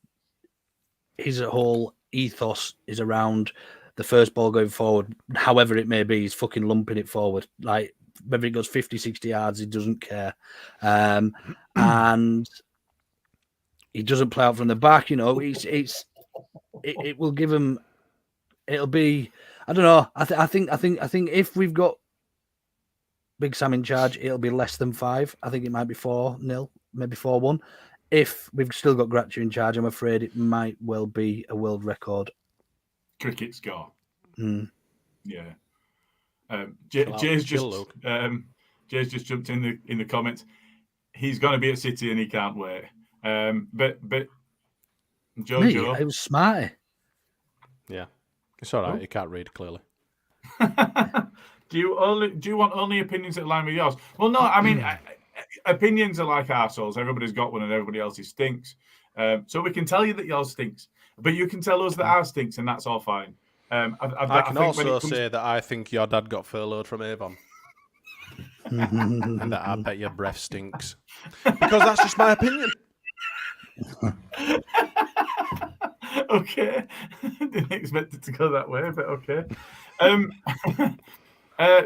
whole ethos is around the first ball going forward, however it may be, he's fucking lumping it forward. Like, whether it goes 50, 60 yards, he doesn't care. And he doesn't play out from the back, it will give him, it'll be, I don't know. I think if we've got Big Sam in charge, it'll be less than 5. I think it might be 4-0, maybe 4-1. If we've still got Gratchia in charge, I'm afraid it might well be a world record cricket score. Yeah. Jay's Jay's just jumped in the comments. He's going to be at City and he can't wait. But Jojo, it was smarty. Yeah, it's all right. You can't read clearly. do you want only opinions that align with yours? Well, no. I mean, opinions are like arseholes. Everybody's got one, and everybody else's stinks. So we can tell you that yours stinks, but you can tell us that ours stinks, and that's all fine. I can also say that I think your dad got furloughed from Avon. And that I bet your breath stinks. Because that's just my opinion. Okay. Didn't expect it to go that way, but okay.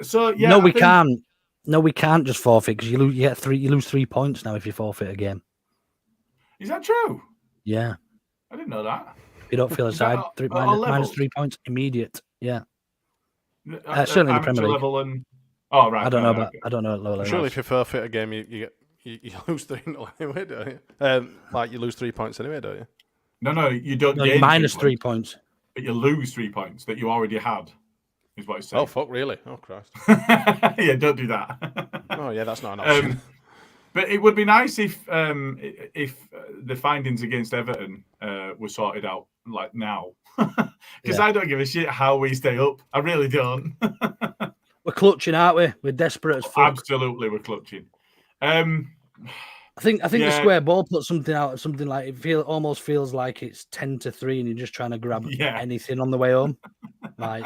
So yeah. No, we can't. No, we can't just forfeit because you lose 3 points now if you forfeit a game. Is that true? Yeah. I didn't know that. If you don't feel aside, minus 3 points, immediate. Yeah. Certainly in the Premier League. Level and... Oh, right. I don't know about. I don't know at lower levels. Surely, if you forfeit a game, you lose 3-0 anyway, don't you? Like you lose 3 points anyway, don't you? No, you don't. No, you minus 3 points. But you lose 3 points that you already had. Is what it's saying. Oh fuck! Really? Oh Christ! Yeah, don't do that. Oh yeah, that's not an option. But it would be nice if the findings against Everton were sorted out like now, because I don't give a shit how we stay up. I really don't. We're clutching, aren't we? We're desperate as fuck. Absolutely, we're clutching. I think the square ball put something out, something like almost feels like it's 10-3, and you're just trying to grab anything on the way home, like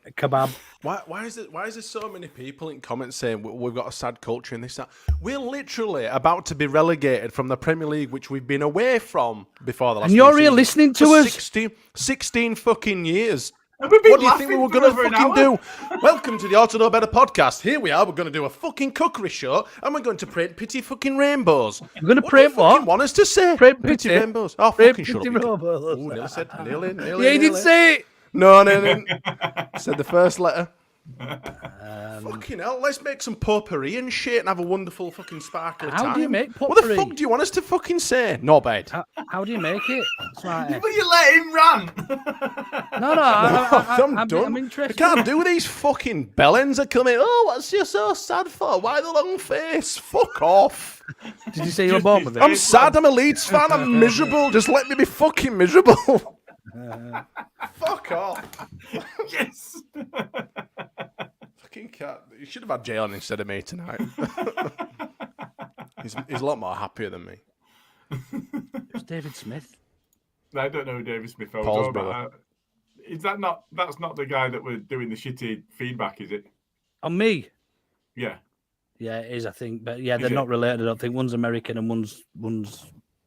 a kebab. Why is there so many people in comments saying we've got a sad culture and this that? We're literally about to be relegated from the Premier League, which we've been away from before the last. And you're here listening to us 16 fucking years. What do you think we were going to fucking do? Welcome to the Orta No Better podcast. Here we are. We're going to do a fucking cookery show, and we're going to paint pretty fucking rainbows. You're going to paint what? What do you want us to say? Paint pretty rainbows. Oh, fucking shut up. Nearly said. Nearly. Yeah, he didn't say it. No. Said the first letter. Fucking hell, let's make some potpourri and shit and have a wonderful fucking sparkly time. How do you make potpourri? What the fuck do you want us to fucking say? No bed. How do you make it? But you let him rant. No, I'm done. I'm interested. I can't do these fucking bellends are coming. Oh, what's you so sad for? Why the long face? Fuck off. Did you say you were born with it? I'm sad. I'm a Leeds fan. I'm miserable. Just let me be fucking miserable. Fuck off. Yes. Fucking cat. You should have had Jay on instead of me tonight. He's a lot more happier than me. It's David Smith. I don't know who David Smith is. Paul's brother. Is that not? That's not the guy that we're doing the shitty feedback, is it? On me? Yeah. Yeah, it is. I think, but yeah, they're not related. I don't think one's American and one's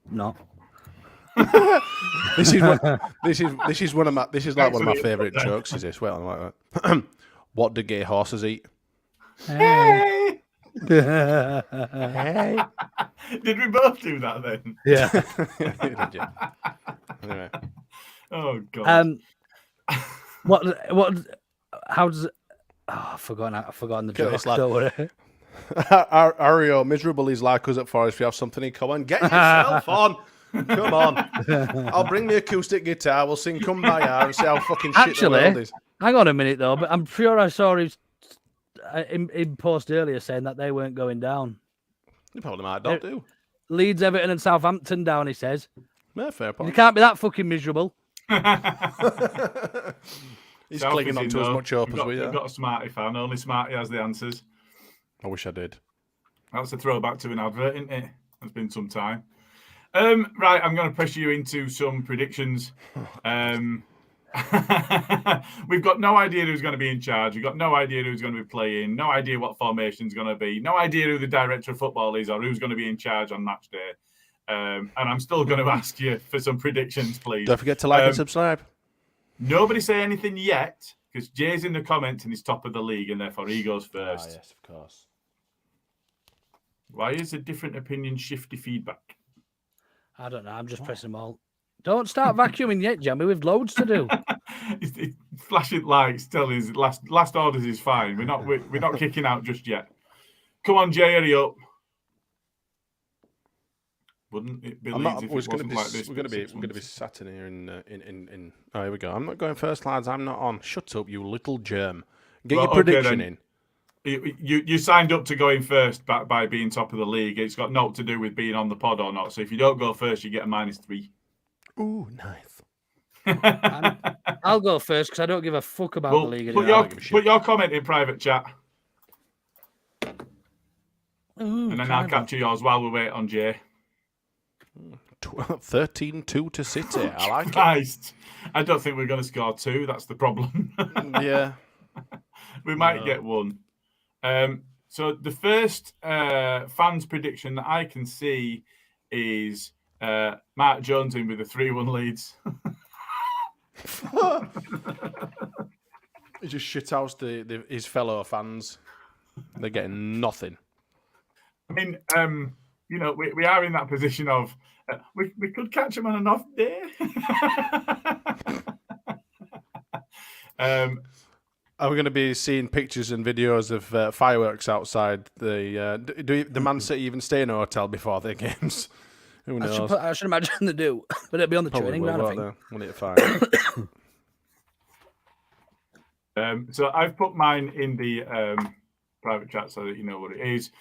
not. This is like one of my favourite jokes. Is this? Well, like that. What do gay horses eat? Hey. Hey. Did we both do that then? Yeah. Did you? Anyway. Oh God. How does it? Oh, I've forgotten the Get joke. this, lad. Don't worry. Ario, miserable is like us at Forest. If you have something in common, get yourself on. Come on. I'll bring the acoustic guitar. We'll sing Kumbaya and see how fucking shit the world Actually, is. hang on a minute though. But I'm sure I saw his in post earlier saying that they weren't going down. You probably might not do. Leeds, Everton, and Southampton down. He says. Yeah, fair You point. can't be that fucking miserable. He's clinging on to as much hope as we We've are. got a Smarty fan. Only Smarty has the answers. I wish I did. That's a throwback to an advert, isn't it? It's been some time. Right, I'm going to pressure you into some predictions. We've got no idea who's going to be in charge. We've got no idea who's going to be playing. No idea what formation's going to be. No idea who the director of football is or who's going to be in charge on match day. And I'm still going to ask you for some predictions, please. Don't forget to like and subscribe. Nobody say anything yet, because Jay's in the comments and he's top of the league, and therefore he goes first. Yes, of course. Why is a different opinion shifty feedback? I don't know. I'm just pressing them all. Don't start vacuuming yet, Jamie. We've loads to do. It's flashing lights telling us last orders is fine. We're not kicking out just yet. Come on, Jay, hurry up. Wouldn't it be Leeds if it wasn't like this? We're going to be sat in here in. Oh, here we go. I'm not going first, lads. I'm not on. Shut up, you little germ. Get your prediction in. You signed up to going first by being top of the league. It's got naught to do with being on the pod or not. So if you don't go first, you get a -3. Ooh, nice. I'll go first because I don't give a fuck about the league anymore. Put your comment in private chat. Ooh, and then I'll capture yours while we wait on Jay. 13-2 to City. I like Christ. I don't think we're going to score 2. That's the problem. Yeah. We might get 1. So the first fans prediction that I can see is Mark Jones in with a 3-1 Leeds. He just shithoused his fellow fans. They're getting nothing. I mean, we are in that position of we could catch him on an off day. Are we going to be seeing pictures and videos of fireworks outside the? Do the Man City even stay in a hotel before their games? Who knows? I should imagine they do, but it'll be on the training ground. I think. We'll need to find. So I've put mine in the private chat so that you know what it is.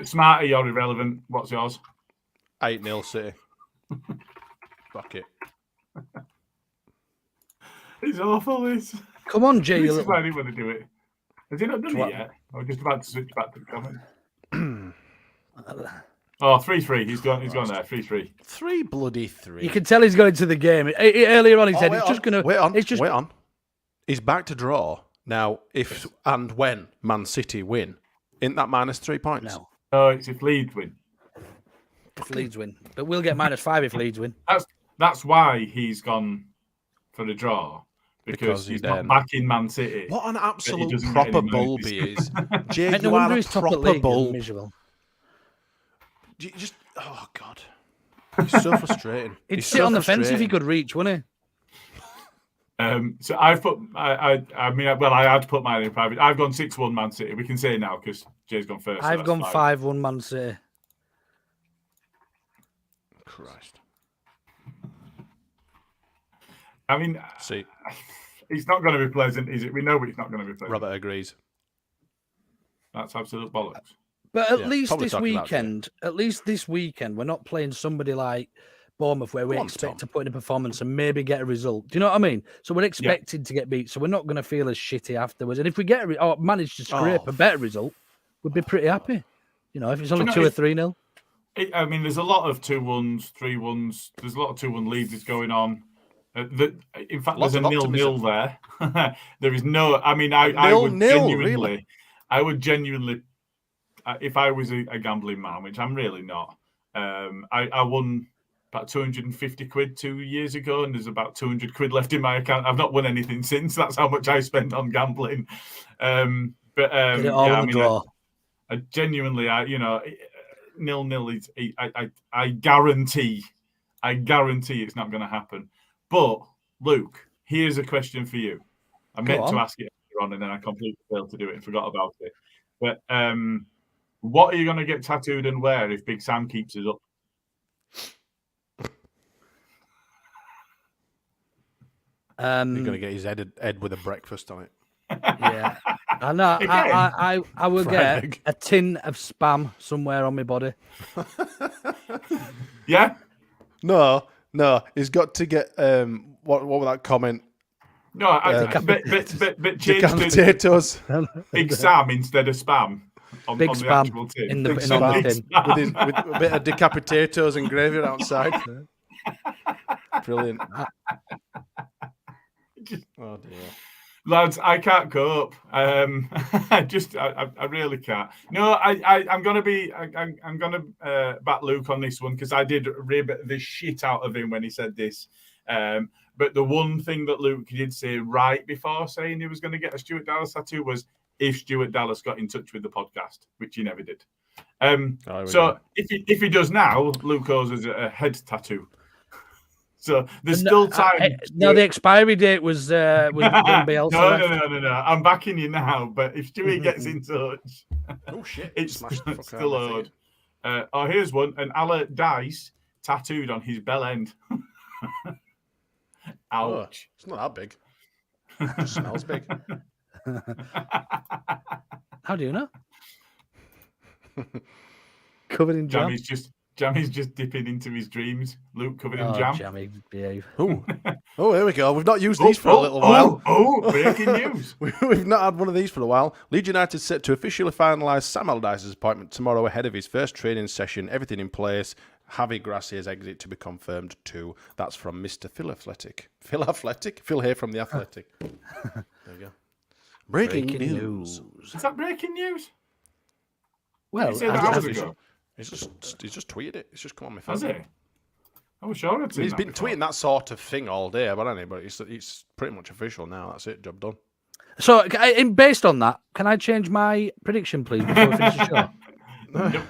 Smarty, you're irrelevant. What's yours? 8-0 City. Fuck it. It's awful, this. Come on, Jay. This is why I didn't want to do it. Has he not done it yet? I'm just about to switch back to the comment. 3-3. He's gone there. 3-3. 3-3. You can tell he's going to the game. Earlier on, he said he's just going to wait on. He's back to draw now. If and when Man City win, isn't that -3 points? No, it's if Leeds win. If Leeds win, but we'll get -5 if Leeds win. That's why he's gone for the draw. Because he's not back in Man City. What an absolute proper bulb he is. Jay, no wonder he's top of the league. Miserable. Oh God, he's so frustrating. He'd sit on the fence if he could reach, wouldn't he? So I've put. I had to put mine in private. I've gone 6-1 Man City. We can say now because Jay's gone first. I've gone 5-1 Man City. Christ. I mean, see, it's not going to be pleasant, is it? We know it's not going to be pleasant. Robert agrees. That's absolute bollocks. But at least this weekend, we're not playing somebody like Bournemouth where we expect to put in a performance and maybe get a result. Do you know what I mean? So we're expected to get beat, so we're not going to feel as shitty afterwards. And if we manage to scrape a better result, we'd be pretty happy. You know, if it's only 2 or 3-0. I mean, there's a lot of 2-1s, 3-1s. There's a lot of 2-1 leads that's going on. In fact, there's a 0-0 there. There is no. I mean, I would genuinely, if I was a gambling man, which I'm really not. I won about 250 quid 2 years ago, and there's about 200 quid left in my account. I've not won anything since. That's how much I spent on gambling. Get it all on the draw. I genuinely, 0-0 is. I guarantee it's not going to happen. But Luke, here's a question for you. I meant to ask it earlier on, and then I completely failed to do it and forgot about it. But what are you going to get tattooed and where if Big Sam keeps us up? You're going to get his head with a breakfast on it. Yeah. I know. I will get a tin of Spam somewhere on my body. Yeah? No. He's got to get what was that comment? No, but change potatoes. Big Sam instead of Spam. Big on the Spam actual tin. in the Big on the Spam. tin. with a bit of decapitatoes and gravy outside. Brilliant. Oh dear. Lads, I can't cope. I really can't. No, I'm gonna back Luke on this one because I did rib the shit out of him when he said this. But the one thing that Luke did say right before saying he was going to get a Stuart Dallas tattoo was if Stuart Dallas got in touch with the podcast, which he never did. So if he does now, Luke owes us a head tattoo. So there's still time. No, the expiry date was going to be also. No. I'm backing you now. But if Stewie gets in touch, oh shit, it's still owed. Here's one: an Allardyce tattooed on his bell end. Ouch! Oh, it's not that big. It just smells big. How do you know? Covered in jam. Jammy's just dipping into his dreams. Luke covered in jam. Jammy, behave. Oh, here we go. We've not used these for a little while. Breaking news. We've not had one of these for a while. Leeds United set to officially finalise Sam Allardyce's appointment tomorrow ahead of his first training session. Everything in place. Javi Gracia's exit to be confirmed too. That's from Mr. Phil Athletic. Phil Athletic? Phil here from The Athletic. There we go. Breaking news. Is that breaking news? Well, He's just tweeted it. It's just come on my phone. Has he? I was sure I'd seen He's that been before. tweeting that sort of thing all day, but anyway, but it's pretty much official now. That's it. Job done. So, based on that, can I change my prediction, please, before we finish the show? Nope.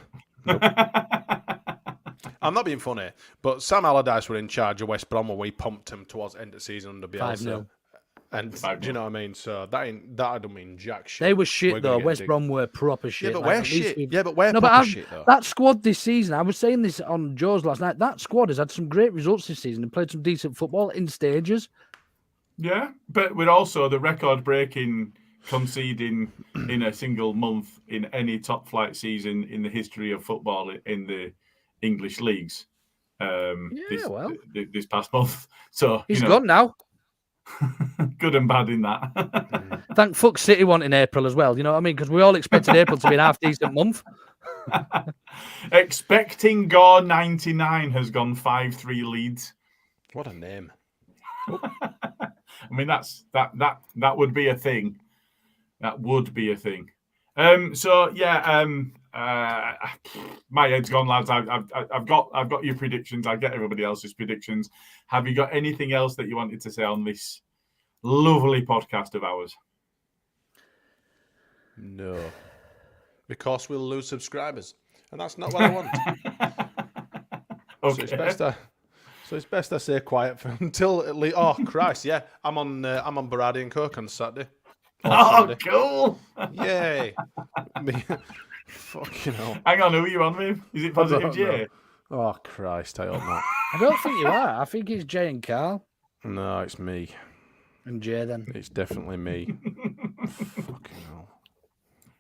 I'm not being funny, but Sam Allardyce were in charge of West Brom when we pumped him towards end of season under Bielsa. 5-0. And do you know what I mean? So that I don't mean jack shit. They were shit though. West Brom were proper shit. Yeah, but we're shit. Yeah, but we're proper shit though. That squad this season, I was saying this on Joe's last night. That squad has had some great results this season and played some decent football in stages. Yeah, but we're also the record-breaking conceding in a single month in any top-flight season in the history of football in the English leagues. This past month. So he's gone now. Good and bad in that. Thank fuck City wanting April as well. You know what I mean? Because we all expected April to be an half-decent month. Expecting Gore 99 has gone 5-3 Leeds. What a name. I mean, that would be a thing. That would be a thing. My head's gone, lads. I've got your predictions. I get everybody else's predictions. Have you got anything else that you wanted to say on this lovely podcast of ours? No, because we'll lose subscribers, and that's not what I want. Okay. So it's best I say quiet for until at least. Oh Christ, yeah, I'm on Baradi and Coke on Saturday. Oh, cool! Yay! Fucking hell. Hang on, who are you on with? Is it Positive J? Oh Christ, I hope not. I don't think you are. I think it's Jay and Carl. No, it's me. And Jay then. It's definitely me. Fucking hell.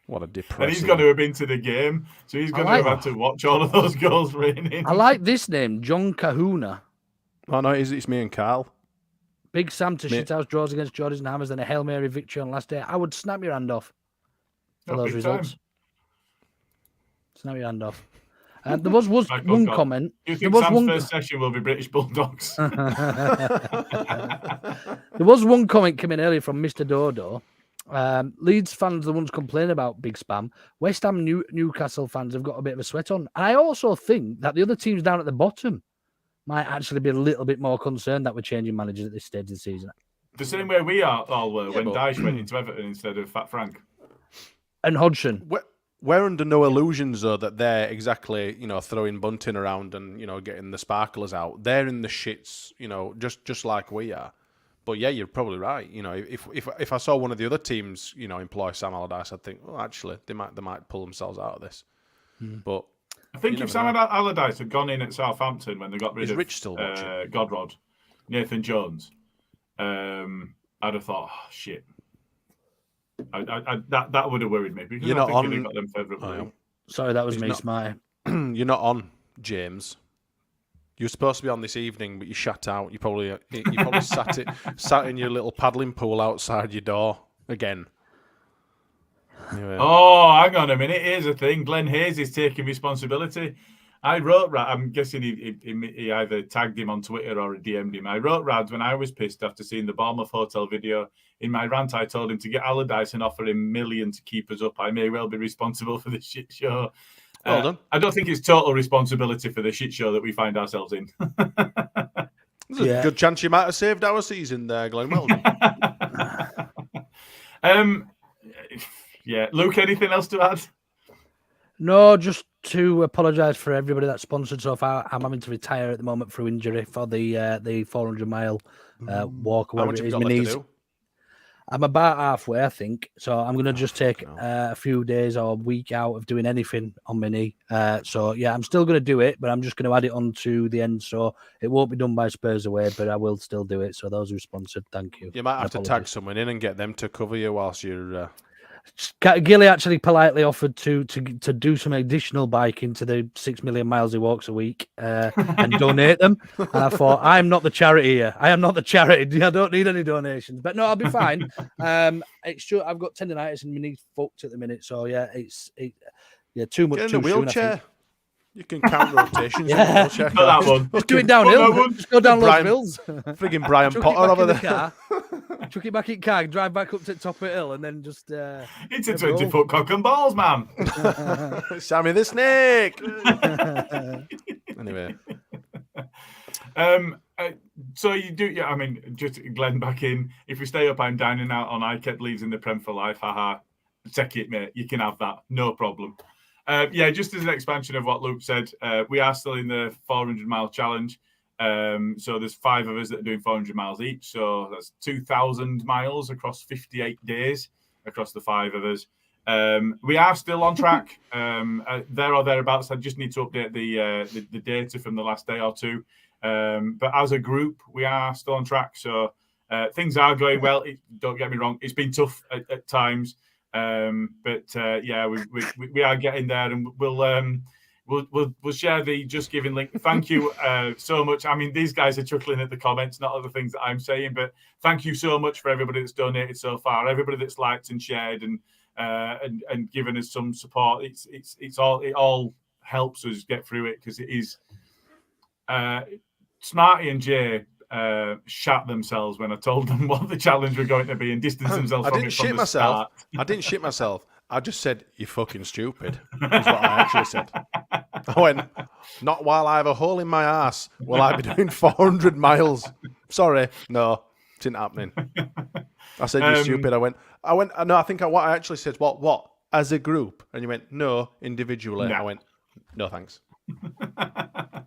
What a depressing. And he's got to have been to the game, so he's going to have had to watch all of those goals raining. I like this name, John Kahuna. Oh no, it's me and Carl. Big Sam to shithouse draws against Jordans and Hammers, then a Hail Mary victory on last day. I would snap your hand off for those results. Snap your hand off. There was one comment. Do you think Sam's first session will be British Bulldogs? There was one comment coming earlier from Mr. Dodo. Leeds fans are the ones complaining about Big Spam. West Ham Newcastle fans have got a bit of a sweat on. And I also think that the other teams down at the bottom might actually be a little bit more concerned that we're changing managers at this stage of the season. The same way we all were when Dyche went into Everton instead of Fat Frank. And Hodgson. we're under no illusions though that they're exactly, throwing bunting around and getting the sparklers out. They're in the shits, just like we are. But yeah, you're probably right. If I saw one of the other teams, employ Sam Allardyce, I'd think, well, actually, they might pull themselves out of this. But I think if Sam Allardyce had gone in at Southampton when they got rid of Rich still watching? Godrod, Nathan Jones, I'd have thought, oh, shit. That would have worried me because You're not on. Got them favourably. Sorry, that was me, Smarty. You're not on, James. You were supposed to be on this evening, but you shut out. You probably sat in your little paddling pool outside your door again. Anyway. Oh, hang on a minute. Here's the thing. Glenn Hayes is taking responsibility. I wrote Rad. I'm guessing he either tagged him on Twitter or DM'd him. I wrote Rad when I was pissed after seeing the Bournemouth hotel video. In my rant, I told him to get Allardyce and offer him $1 million to keep us up. I may well be responsible for this shit show. Well done. I don't think it's total responsibility for the shit show that we find ourselves in. There's a good chance you might have saved our season there, Glenn. Well done. Yeah, Luke, anything else to add? No, just to apologise for everybody that's sponsored so far. I'm having to retire at the moment through injury for the 400-mile walk. How much have you got left to do? I'm about halfway, I think. So I'm going to just take a few days or a week out of doing anything on my knee. So, yeah, I'm still going to do it, but I'm just going to add it on to the end. So it won't be done by Spurs away, but I will still do it. So those who sponsored, thank you. You might have to tag someone in and get them to cover you whilst you're... Gilly actually politely offered to do some additional biking to the 6 million miles he walks a week and donate them. And I thought, I'm not the charity here. I am not the charity. I don't need any donations. But no, I'll be fine. It's true. I've got tendonitis and my knee's fucked at the minute. So yeah, too much. Get in the wheelchair. You can count rotations. Yeah. In the wheelchair. Not that one. Just do it downhill. Just go down loads of hills. Frigging Brian Potter over there. Chuck it back in car, drive back up to the top of the hill, and then just. It's a 20-foot cock and balls, man. Sammy the Snake. Anyway. So you do, yeah. I mean, just Glenn back in. If we stay up, I'm dining out on I kept Leeds in the Prem for life. Haha. Take it, mate. You can have that. No problem. Yeah, just as an expansion of what Luke said, we are still in the 400-mile challenge. So there's 5 of us that are doing 400 miles each. So that's 2,000 miles across 58 days across the 5 of us. We are still on track, there or thereabouts. I just need to update the data from the last day or two. But as a group, we are still on track. So things are going well. Don't get me wrong; it's been tough at times. But yeah, we are getting there, and we'll share the Just Giving link. Thank you so much. I mean, these guys are chuckling at the comments, not at the things that I'm saying, but thank you so much for everybody that's donated so far, everybody that's liked and shared and given us some support. It all helps us get through it, because it is Smarty and Jay shat themselves when I told them what the challenge were going to be and distanced themselves from it from the start. I didn't shit myself. I just said, "You're fucking stupid," is what I actually said. I went, "Not while I have a hole in my ass will I be doing 400 miles. Sorry, no, it isn't happening." I said, "You're stupid." I went, no, I think what I actually said, what, as a group? And you went, "No, individually." No. I went, "No, thanks."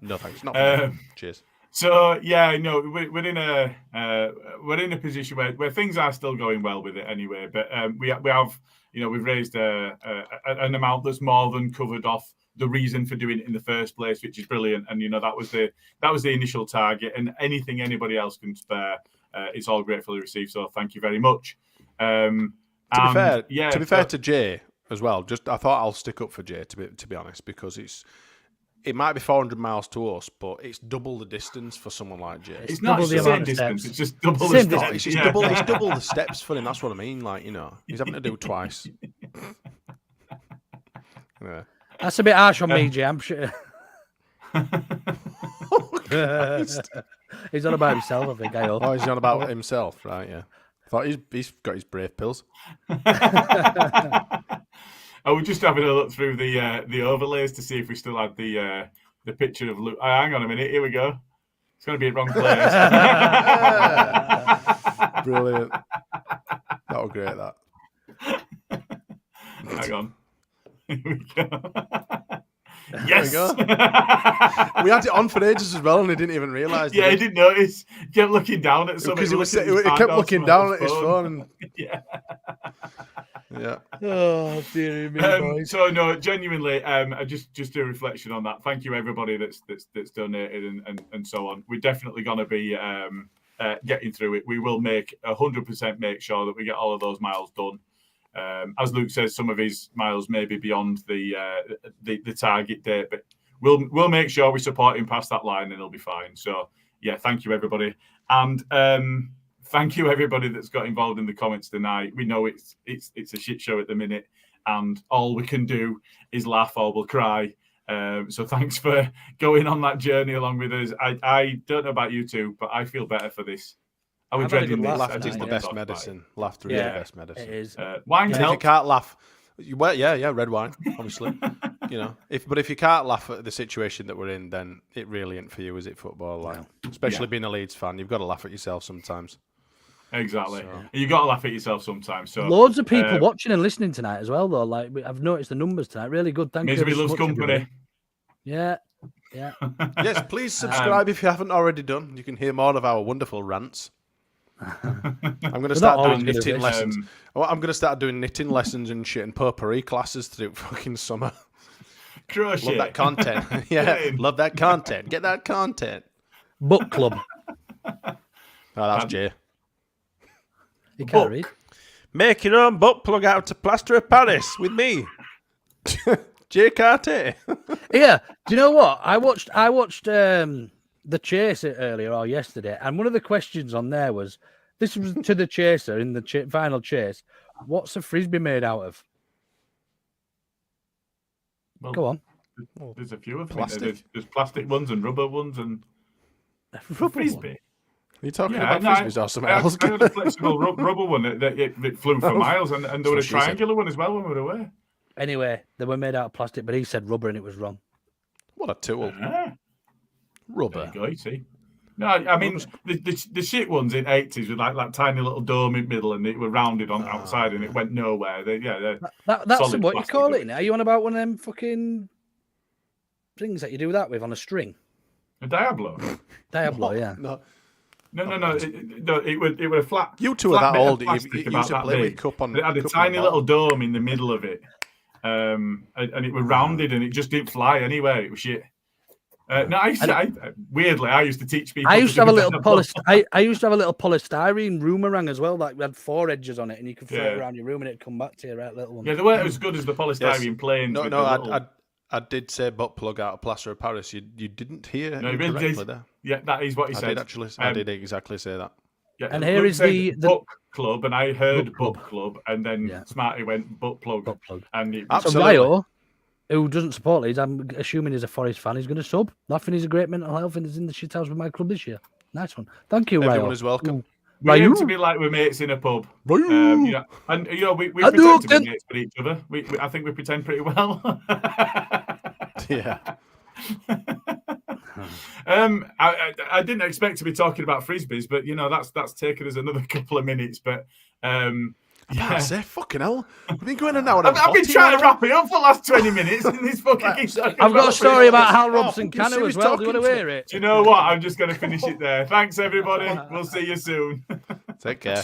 No, thanks. Not for me. Cheers. So yeah, no, we're in a position where things are still going well with it anyway. But we have, we've raised an amount that's more than covered off the reason for doing it in the first place, which is brilliant. And that was the initial target. And anything anybody else can spare, it's all gratefully received. So thank you very much. To be fair to Jay as well, I thought I'll stick up for Jay to be honest, because it might be 400 miles to us, but it's double the distance for someone like Jay. It's not the same distance. It's just double the steps. It's double the steps for him. That's what I mean. Like, he's having to do twice. Anyway. That's a bit harsh on me, Jay. I'm sure. He's on about himself, I think. Oh, he's on about himself, right? Yeah. I thought he's got his brave pills. I was just having a look through the overlays to see if we still had the picture of Luke. Hang on a minute, here we go. It's going to be in wrong place. Brilliant. That was great. That. Hang on. Here we go. There Yes. we go. We had it on for ages as well, and he didn't even realise. Yeah, he didn't notice. He kept looking down at something. Because he kept looking down at his phone. And... Yeah. Yeah. Oh dear me, boys. So no, genuinely, just a reflection on that. Thank you everybody that's donated and so on. We're definitely going to be getting through it. We will 100% make sure that we get all of those miles done. As Luke says, some of his miles may be beyond the target date, but we'll make sure we support him past that line, and he'll be fine. So yeah, thank you everybody, and thank you everybody that's got involved in the comments tonight. We know it's a shit show at the minute, and all we can do is laugh or we'll cry. So thanks for going on that journey along with us. I don't know about you two, but I feel better for this. I was dreading this. Laughter is the best medicine. Laughter is the best medicine. It is. Wine If helps. you can't laugh, red wine, obviously. If you can't laugh at the situation that we're in, then it really ain't for you, is it? Football, like, especially being a Leeds fan, you've got to laugh at yourself sometimes. Exactly. So. You got to laugh at yourself sometimes. So loads of people watching and listening tonight as well, though. Like, I've noticed the numbers tonight. Really good. Thank you. Misery loves company. Yeah. Yes, please subscribe if you haven't already done. You can hear more of our wonderful rants. I'm going to start doing knitting lessons. I'm going to start doing knitting lessons and shit and potpourri classes through fucking summer. Crochet. Love that content. Love that content. Get that content. Book club. Oh, that's Jay. You can't read. Make your own butt plug out to plaster of Paris with me. Jay Carter. Yeah. Do you know what? I watched The Chaser earlier or yesterday, and one of the questions on there was, this was to the chaser in the final chase, what's a frisbee made out of? Well, go on. There's a few of them. Plastic. There's plastic ones and rubber ones and frisbee. Are you talking about frisbees or something else? I had a flexible rubber one that flew for miles, and there was a triangular one as well when we were away. Anyway, they were made out of plastic, but he said rubber and it was wrong. What a tool. Rubber. There you go, you see. No, I mean, the shit ones in 80s with like tiny little dome in the middle, and it were rounded on outside and it went nowhere. That's what you call it now. Are you on about one of them fucking things that you do that with on a string? A Diablo? Diablo, yeah. No. It was a flat. You two are that old. You used to play with cup on. It had a tiny little dome in the middle of it, and it was rounded, and it just didn't fly anywhere. It was shit. Weirdly, I used to teach people. I used to have a little polystyrene boomerang as well, that had 4 edges on it, and you could throw it around your room and it'd come back to you, right, little one. Yeah, they weren't as good as the polystyrene planes. I did say butt plug out of plaster of Paris. You didn't hear correctly there. Yeah, that is what he said. I did exactly say that. Yeah, and here is the book club, and I heard book club, and then Smarty went butt plug. Butt plug. And so Ryo, who doesn't support Leeds, I'm assuming he's a Forest fan, he's going to sub. Laughing he's a great mental health and is in the shithouse with my club this year. Nice one. Thank you, Ryo. Everyone is welcome. We aim to be like we're mates in a pub. We pretend to be mates with each other. I think we pretend pretty well. Yeah. I didn't expect to be talking about frisbees, but that's taken us another couple of minutes. But I say, fucking hell, we've been going in now. I've been trying to wrap it up for the last 20 minutes, and this fucking keeps talking. I've got a story about Hal Robson Cano as well. Do you want to hear it? Do you know what? I'm just going to finish it there. Thanks, everybody. We'll see you soon. Take care.